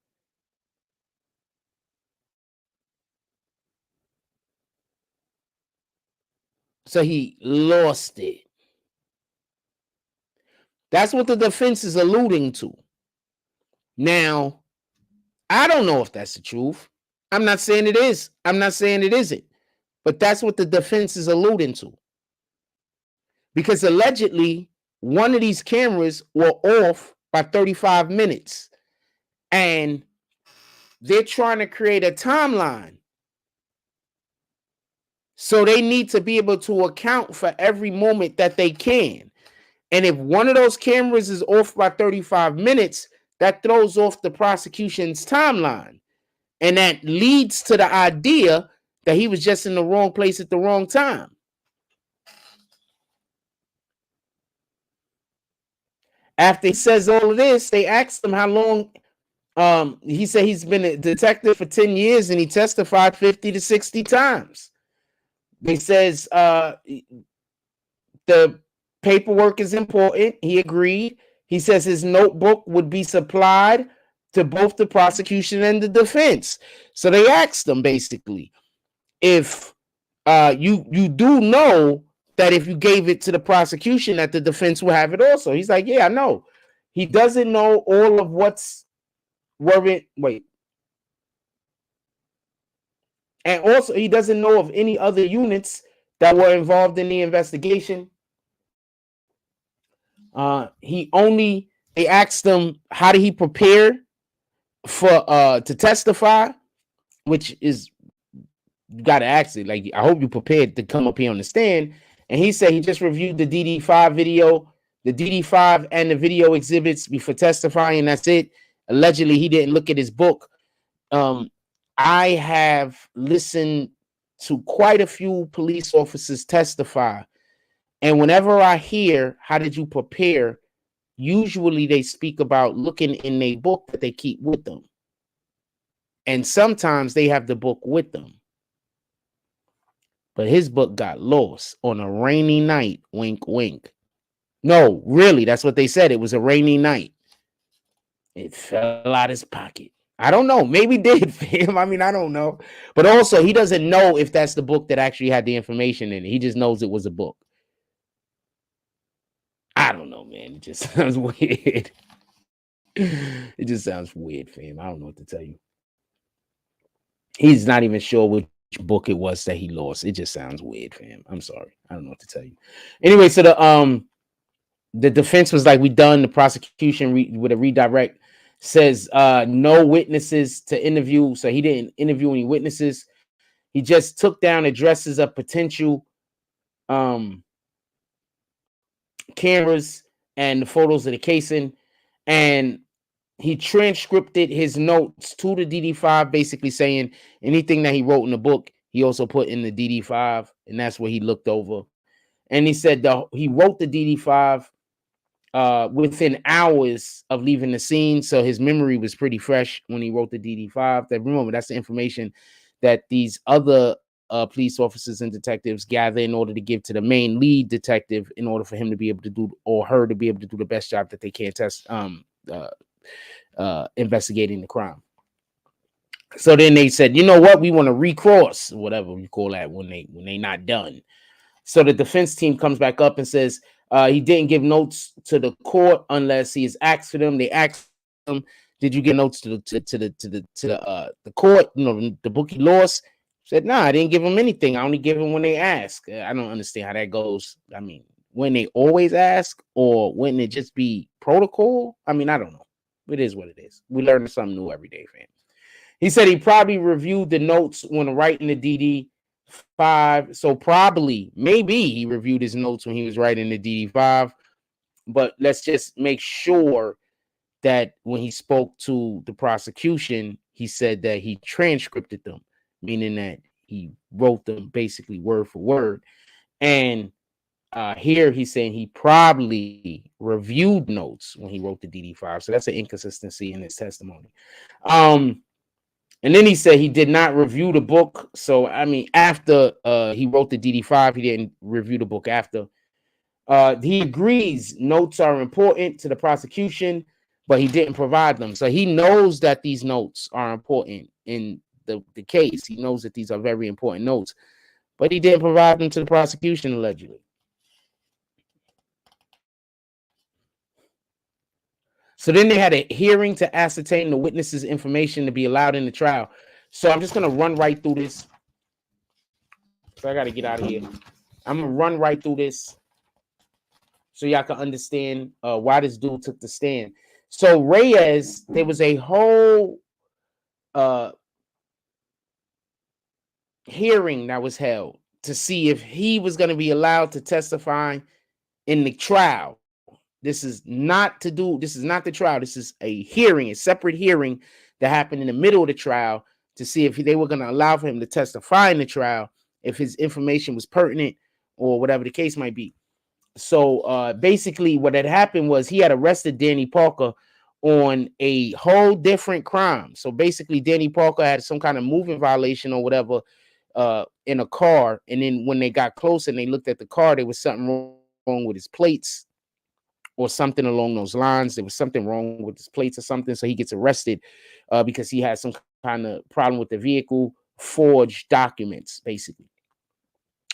So he lost it. That's what the defense is alluding to. Now, I don't know if that's the truth. I'm not saying it is. I'm not saying it isn't. But that's what the defense is alluding to. Because allegedly, one of these cameras were off by 35 minutes. And they're trying to create a timeline. So they need to be able to account for every moment that they can. And if one of those cameras is off by 35 minutes, that throws off the prosecution's timeline. And that leads to the idea that he was just in the wrong place at the wrong time. After he says all of this, they asked him how long. He said he's been a detective for 10 years and he testified 50 to 60 times. He says the paperwork is important. He agreed. He says his notebook would be supplied to both the prosecution and the defense. So they asked him basically if you do know that if you gave it to the prosecution that the defense will have it also. He's like, yeah, I know. He doesn't know all of what's worried. Wait. And also he doesn't know of any other units that were involved in the investigation. They asked him how did he prepare for to testify, which is, you gotta ask it. Like, I hope you prepared to come up here on the stand. And he said he just reviewed the DD5 video, the DD5 and the video exhibits before testifying. That's it. Allegedly, he didn't look at his book. I have listened to quite a few police officers testify. And whenever I hear, how did you prepare? Usually they speak about looking in their book that they keep with them. And sometimes they have the book with them. But his book got lost on a rainy night. Wink, wink. No, really, that's what they said. It was a rainy night. It fell out his pocket. I don't know. Maybe did, fam. I mean, I don't know. But also, he doesn't know if that's the book that actually had the information in it. He just knows it was a book. I don't know, man. It just sounds weird. It just sounds weird, fam. I don't know what to tell you. He's not even sure which book it was that he lost. It just sounds weird, fam. I'm sorry. I don't know what to tell you. Anyway, so the defense was like, we done. The prosecution with a redirect says no witnesses to interview. So he didn't interview any witnesses. He just took down addresses of potential cameras and the photos of the casing, and he transcripted his notes to the DD5, basically saying anything that he wrote in the book, he also put in the DD5, and that's what he looked over. And he said he wrote the DD5 within hours of leaving the scene, so his memory was pretty fresh when he wrote the DD5. That, remember, that's the information that these other police officers and detectives gather in order to give to the main lead detective in order for him to be able to do, or her to be able to do the best job that they can investigating the crime. So then they said, you know what, we want to recross, whatever you call that when they not done. So the defense team comes back up and says he didn't give notes to the court unless he is asked for them. They asked him, did you give notes to the court? You know, the book he lost. Said, nah, I didn't give him anything. I only give him when they ask. I don't understand how that goes. I mean, when they always ask, or wouldn't it just be protocol? I mean, I don't know. It is what it is. We learn something new every day, fam. He said he probably reviewed the notes when writing the DD5. So probably, maybe he reviewed his notes when he was writing the DD5. But let's just make sure that when he spoke to the prosecution, he said that he transcripted them, meaning that he wrote them basically word for word. And here he's saying he probably reviewed notes when he wrote the DD5. So that's an inconsistency in his testimony. And then he said he did not review the book. So, I mean, after he wrote the DD5, he didn't review the book after. He agrees notes are important to the prosecution, but he didn't provide them. So he knows that these notes are important in the case. He knows that these are very important notes, but he didn't provide them to the prosecution, allegedly. So then they had a hearing to ascertain the witness's information to be allowed in the trial. So I'm just going to run right through this. So I got to get out of here. I'm going to run right through this so y'all can understand why this dude took the stand. So Reyes, there was a whole hearing that was held to see if he was going to be allowed to testify in the trial. This is not the trial. This is a hearing, a separate hearing that happened in the middle of the trial to see if they were going to allow for him to testify in the trial, if his information was pertinent or whatever the case might be. So basically what had happened was he had arrested Danny Parker on a whole different crime. So basically Danny Parker had some kind of moving violation or whatever in a car. And then when they got close and they looked at the car, there was something wrong with his plates or something along those lines. There was something wrong with his plates or something. So he gets arrested because he had some kind of problem with the vehicle, forged documents, basically.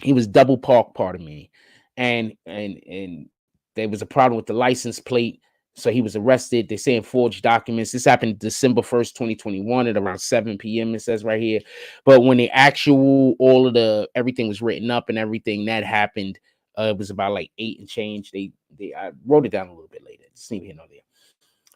He was double parked, pardon me. And there was a problem with the license plate. So he was arrested. They're saying forged documents. This happened December 1st, 2021 at around 7 p.m. It says right here. But when the actual, everything was written up and everything that happened, it was about like 8 and change. I wrote it down a little bit later. It's neither here nor there.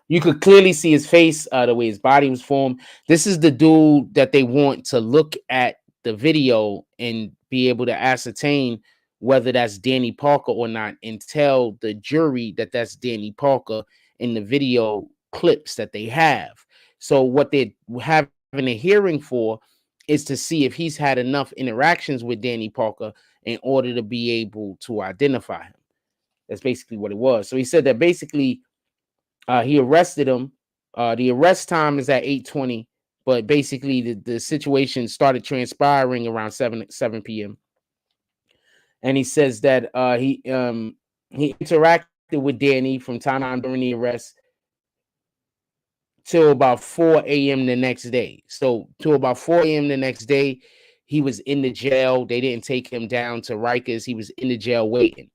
You could clearly see his face, the way his body was formed. This is the dude that they want to look at the video and be able to ascertain whether that's Danny Parker or not, and tell the jury that that's Danny Parker in the video clips that they have. So what they're having a hearing for is to see if he's had enough interactions with Danny Parker in order to be able to identify him. That's basically what it was. So he said that basically he arrested him. The arrest time is at 8:20, but basically the situation started transpiring around 7 p.m. And he says that he interacted with Danny from time on during the arrest till about 4 a.m. the next day. So till about 4 a.m. the next day, he was in the jail. They didn't take him down to Rikers. He was in the jail waiting.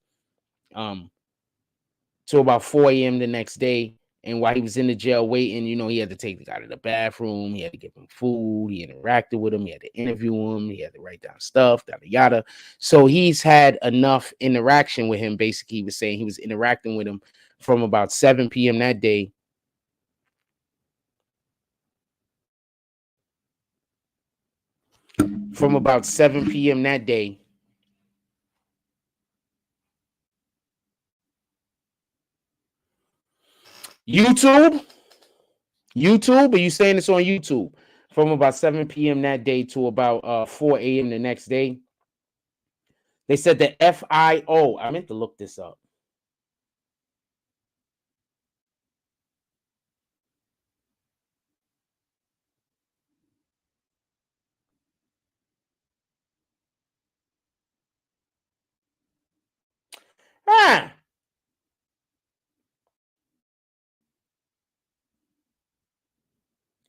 Till about 4 a.m. the next day. And while he was in the jail waiting, he had to take the guy to the bathroom. He had to give him food. He interacted with him. He had to interview him. He had to write down stuff, yada, yada. So he's had enough interaction with him. Basically, he was saying he was interacting with him from about 7 p.m. that day. From about 7 p.m. that day. YouTube? Are you saying it's on YouTube? From about 7 p.m. that day to about 4 a.m. the next day. They said the FIO. I meant to look this up.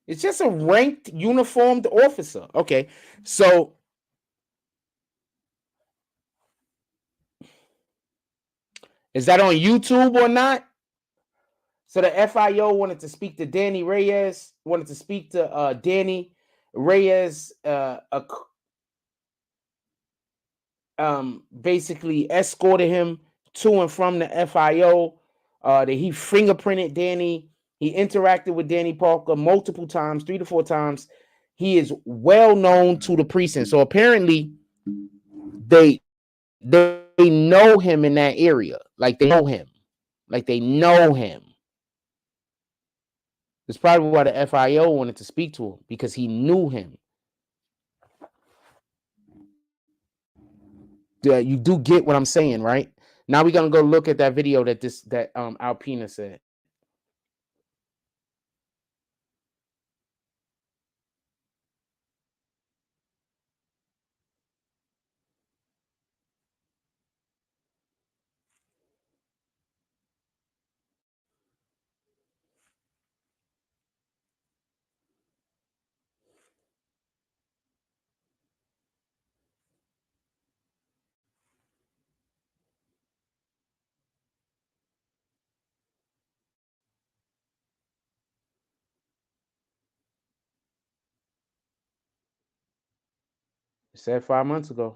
It's just a ranked uniformed officer. Okay, so is that on YouTube or not? So the FIO wanted to speak to Danny Reyes, wanted to speak to Danny Reyes, basically escorted him to and from the FIO. That he fingerprinted Danny. He interacted with Danny Parker multiple times, 3 to 4 times. He is well known to the precinct. So apparently they know him in that area. Like they know him. That's probably why the FIO wanted to speak to him, because he knew him. You do get what I'm saying, right? Now we're gonna go look at that video that Alpina said. Said 5 months ago.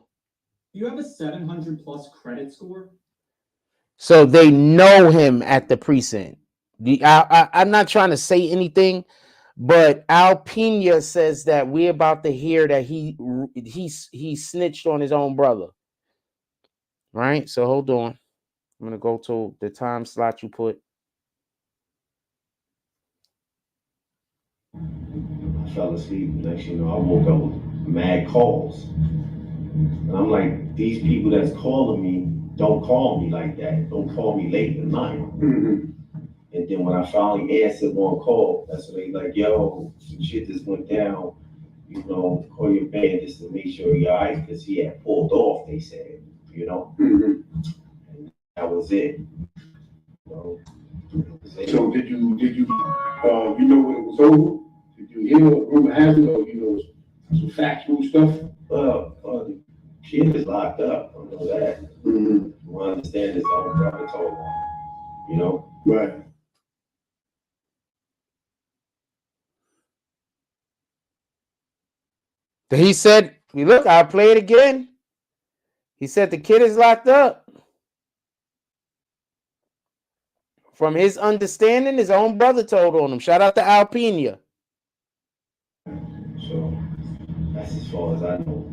You have a 700 plus credit score.
So they know him at the precinct. I'm not trying to say anything, but Al Pena says that we're about to hear that he snitched on his own brother. Right? So hold on. I'm gonna go to the time slot you put.
I fell asleep. Next, you know, I woke up with mad calls. And I'm like, these people that's calling me, don't call me like that. Don't call me late at night. Mm-hmm. And then when I finally answered one call, that's when they like, yo, some shit just went down. You know, call your band just to make sure you're all right, because he had pulled off, they said, you know. Mm-hmm. And that was it. So
did you when it was over? Did you hear what rumor has it, or you know some factual stuff?
The kid is locked up. I know that. Mm-hmm. I understand his own brother told him, you know.
Right.
He said, look, I'll play it again. He said the kid is locked up. From his understanding, his own brother told on him. Shout out to Al Pena.
So that's as far as I know.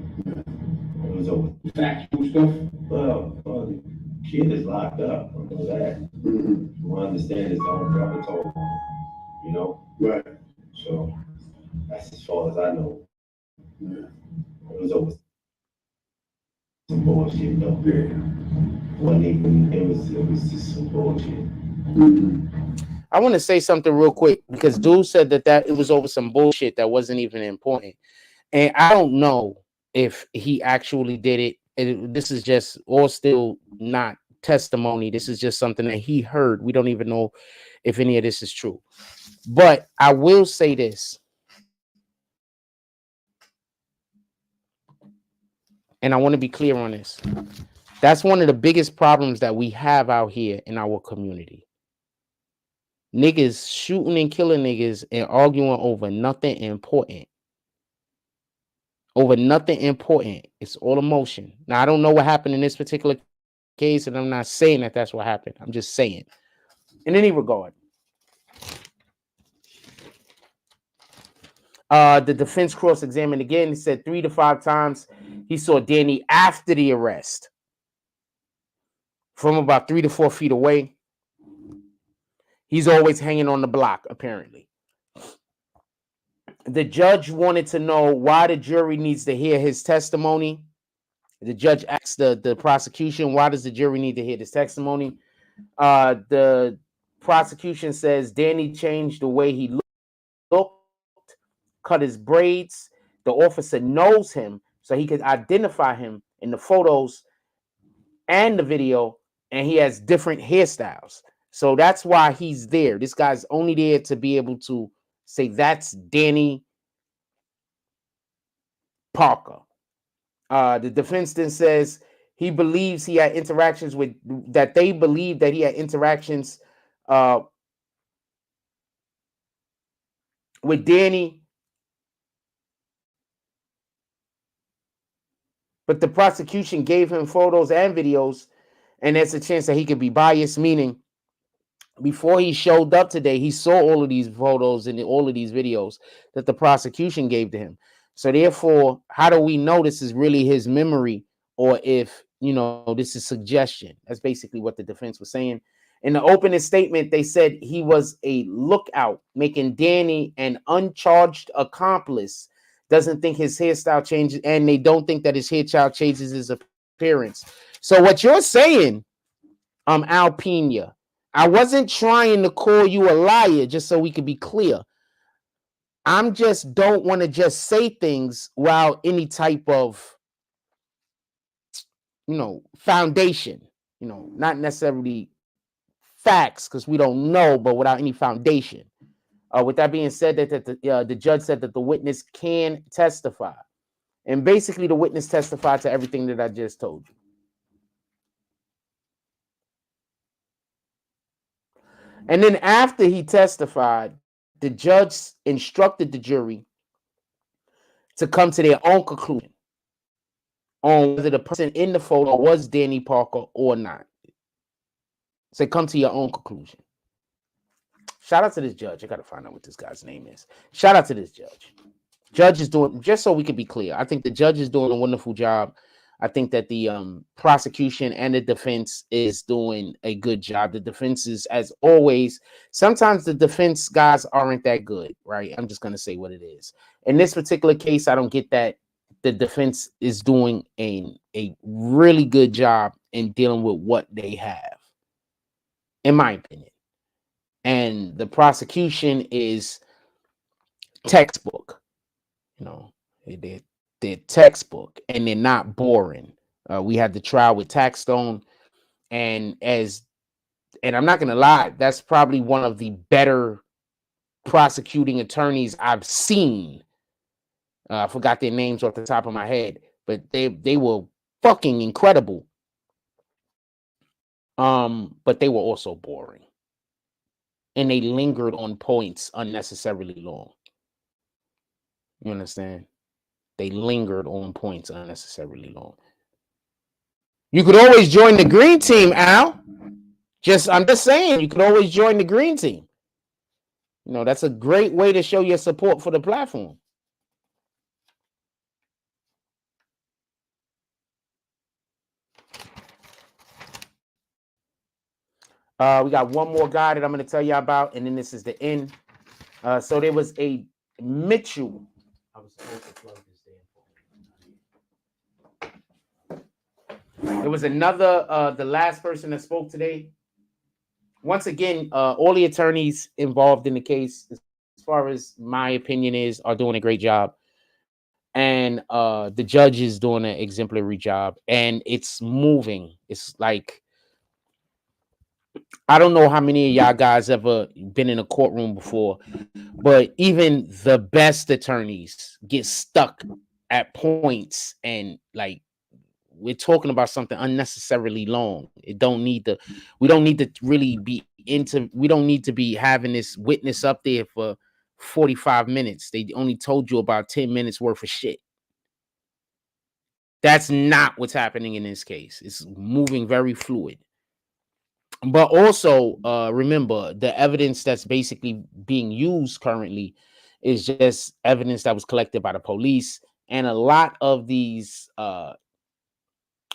It was over.
Factual stuff?
The kid is locked up. I know that. Mm-hmm. I understand his own brother told him, you know.
Right.
So that's as far as I know. Yeah. It was over some bullshit though. Yeah. It was just some bullshit. Mm-hmm.
I want to say something real quick because dude said that it was over some bullshit that wasn't even important. And I don't know if he actually did it. This is just all still not testimony. This is just something that he heard. We don't even know if any of this is true. But I will say this. And I want to be clear on this. That's one of the biggest problems that we have out here in our community. Niggas shooting and killing niggas and arguing over nothing important. Over nothing important. It's all emotion. Now, I don't know what happened in this particular case, and I'm not saying that that's what happened. I'm just saying. In any regard, the defense cross-examined again. He said 3 to 5 times he saw Danny after the arrest from about 3 to 4 feet away. He's always hanging on the block, apparently. The judge wanted to know why the jury needs to hear his testimony. The judge asked the prosecution, why does the jury need to hear this testimony? The prosecution says Danny changed the way he looked, cut his braids. The officer knows him, so he could identify him in the photos and the video, and he has different hairstyles. So that's why he's there. This guy's only there to be able to say that's Danny Parker. The defense then says he believes he had interactions with that. They believe that he had interactions with Danny, but the prosecution gave him photos and videos, and there's a chance that he could be biased, meaning before he showed up today, he saw all of these photos and all of these videos that the prosecution gave to him. So therefore, how do we know this is really his memory, or if, you know, this is suggestion? That's basically what the defense was saying. In the opening statement, they said he was a lookout, making Danny an uncharged accomplice. Doesn't think his hairstyle changes, and they don't think that his hairstyle changes his appearance. So what you're saying, Al Pena, I wasn't trying to call you a liar, just so we could be clear. I'm just don't want to just say things without any type of, you know, foundation, you know, not necessarily facts, because we don't know, but without any foundation. With that being said, that the judge said that the witness can testify. And basically the witness testified to everything that I just told you. And then after he testified, the judge instructed the jury to come to their own conclusion. on whether the person in the photo was Danny Parker or not. So come to your own conclusion. Shout out to this judge. I got to find out what this guy's name is. Shout out to this judge. Judge is doing, just so we can be clear, I think the judge is doing a wonderful job. I think that the prosecution and the defense is doing a good job. The defense is, as always, sometimes the defense guys aren't that good, right? I'm just going to say what it is. In this particular case, I don't get that. The defense is doing a really good job in dealing with what they have, in my opinion. And the prosecution is textbook, you know, they're textbook and they're not boring. We had the trial with Taxstone, and I'm not gonna lie, that's probably one of the better prosecuting attorneys I've seen. I forgot their names off the top of my head, but they were fucking incredible. But they were also boring. And they lingered on points unnecessarily long. You understand? They lingered on points unnecessarily long. You could always join the green team, Al. I'm just saying, you could always join the green team. You know, that's a great way to show your support for the platform. We got one more guy that I'm going to tell you about, and then this is the end. So there was a Mitchell. I was supposed to plug this in. There was another, the last person that spoke today. Once again, all the attorneys involved in the case, as far as my opinion are doing a great job. And the judge is doing an exemplary job. And it's moving. It's like, I don't know how many of y'all guys ever been in a courtroom before, but even the best attorneys get stuck at points, and like, we're talking about something unnecessarily long. We don't need to really be we don't need to be having this witness up there for 45 minutes. They only told you about 10 minutes worth of shit. That's not what's happening in this case. It's moving very fluid. But also, remember, the evidence that's basically being used currently is just evidence that was collected by the police. And a lot of these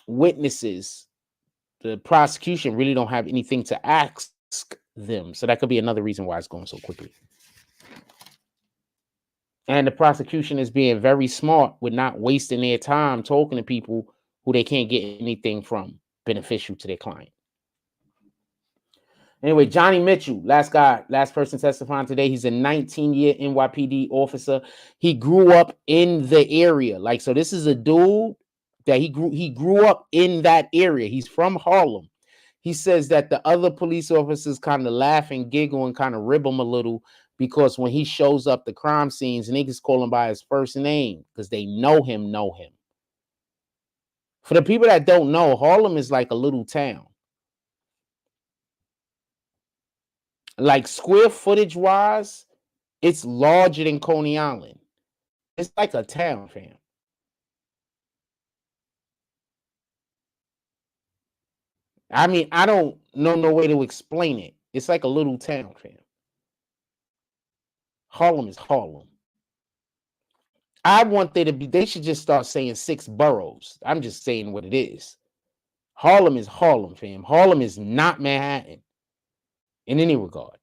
witnesses, the prosecution really don't have anything to ask them. So that could be another reason why it's going so quickly. And the prosecution is being very smart with not wasting their time talking to people who they can't get anything from beneficial to their client. Anyway, Johnny Mitchell, last person testifying today. He's a 19-year NYPD officer. He grew up in the area. Like, so this is a dude that he grew up in that area. He's from Harlem. He says that the other police officers kind of laugh and giggle and kind of rib him a little, because when he shows up the crime scenes, niggas call him by his first name because they know him. For the people that don't know, Harlem is like a little town. Like, square footage wise, it's larger than Coney Island. It's like a town, fam. I mean, I don't know no way to explain it. It's like a little town, fam. Harlem is Harlem. I want there to be, they should just start saying 6 boroughs. I'm just saying what it is. Harlem is Harlem, fam. Harlem is not Manhattan in any regard.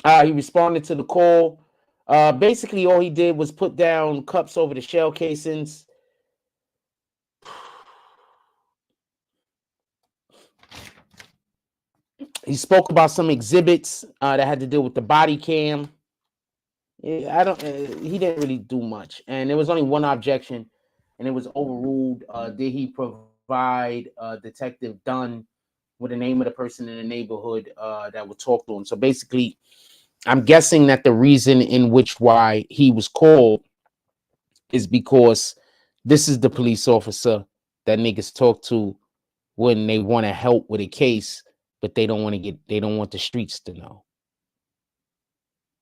He responded to the call. Basically, all he did was put down cups over the shell casings. He spoke about some exhibits that had to do with the body cam. Yeah, he didn't really do much, and there was only one objection, and it was overruled. Did he provide Detective Dunn with the name of the person in the neighborhood that would talk to him? So basically, I'm guessing that the reason in which why he was called is because this is the police officer that niggas talk to when they want to help with a case, but they don't want the streets to know.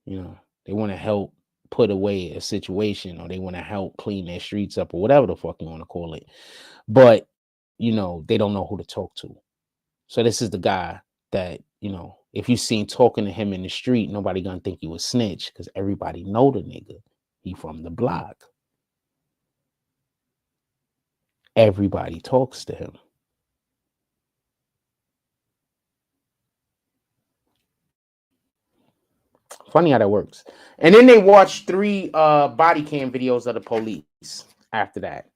You know, they want to help put away a situation, or they want to help clean their streets up, or whatever the fuck you want to call it. But, you know, they don't know who to talk to. So this is the guy that, you know, if you seen talking to him in the street, nobody gonna think he was snitch, because everybody know the nigga. He from the block. Everybody talks to him. Funny how that works. And then they watched 3 body cam videos of the police after that.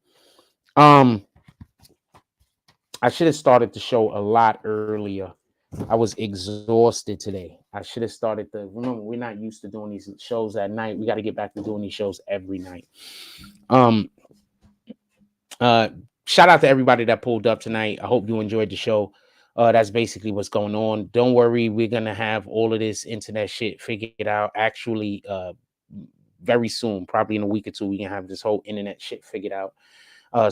I should have started the show a lot earlier. I was exhausted today. I should have started remember, we're not used to doing these shows at night. We got to get back to doing these shows every night. Shout out to everybody that pulled up tonight. I hope you enjoyed the show. That's basically what's going on. Don't worry, we're gonna have all of this internet shit figured out. Actually, very soon, probably in a week or two, we can have this whole internet shit figured out.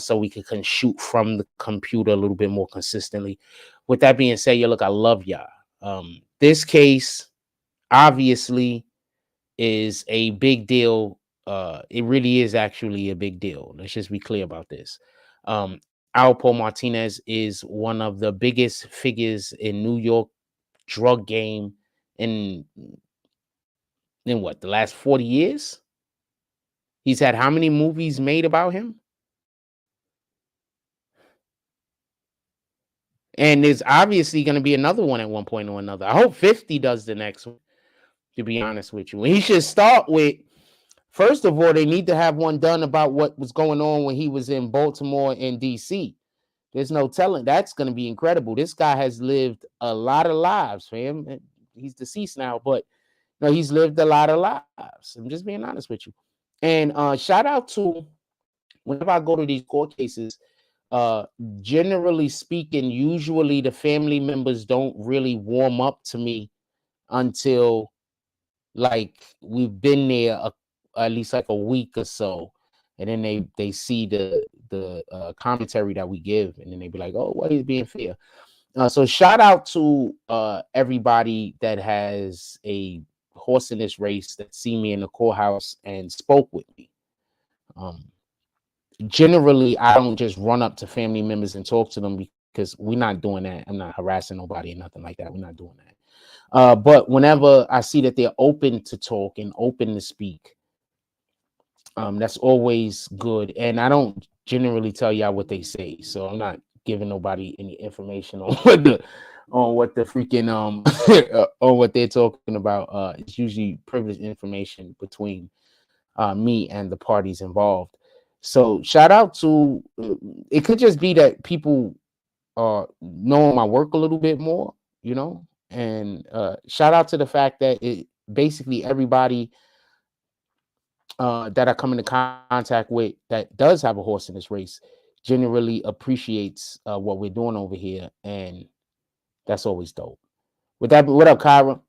So we can shoot from the computer a little bit more consistently. With that being said, look, I love y'all. This case obviously is a big deal. It really is actually a big deal. Let's just be clear about this. Alpo Martinez is one of the biggest figures in New York drug game in what, the last 40 years? He's had how many movies made about him? And there's obviously going to be another one at one point or another. I hope 50 does the next one, to be honest with you. He should start with, first of all, they need to have one done about what was going on when he was in Baltimore and DC. There's no telling. That's going to be incredible. This guy has lived a lot of lives, fam. He's deceased now, but no, he's lived a lot of lives. I'm just being honest with you. And shout out to, whenever I go to these court cases, generally speaking, usually the family members don't really warm up to me until like we've been there at least like a week or so, and then they see the commentary that we give, and then they be like, oh, well, he's being fair. So shout out to everybody that has a horse in this race that see me in the courthouse and spoke with me. Generally, I don't just run up to family members and talk to them, because we're not doing that. I'm not harassing nobody or nothing like that. We're not doing that. But whenever I see that they're open to talk and open to speak, that's always good. And I don't generally tell y'all what they say, so I'm not giving nobody any information on what the freaking on what they're talking about. It's usually privileged information between me and the parties involved. So shout out to, it could just be that people know my work a little bit more, you know, and shout out to the fact that it basically everybody that I come into contact with that does have a horse in this race generally appreciates what we're doing over here, and that's always dope. With that, what up, Kyra?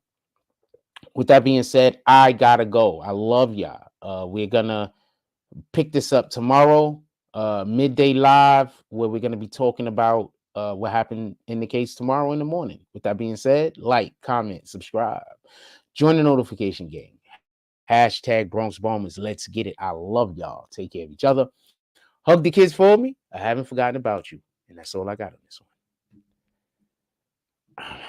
With that being said, I gotta go. I love y'all. We're gonna pick this up tomorrow, midday live, where we're gonna be talking about what happened in the case tomorrow in the morning. With that being said, like, comment, subscribe, join the notification gang. Hashtag Bronx Bombers. Let's get it. I love y'all. Take care of each other. Hug the kids for me. I haven't forgotten about you. And that's all I got on this one.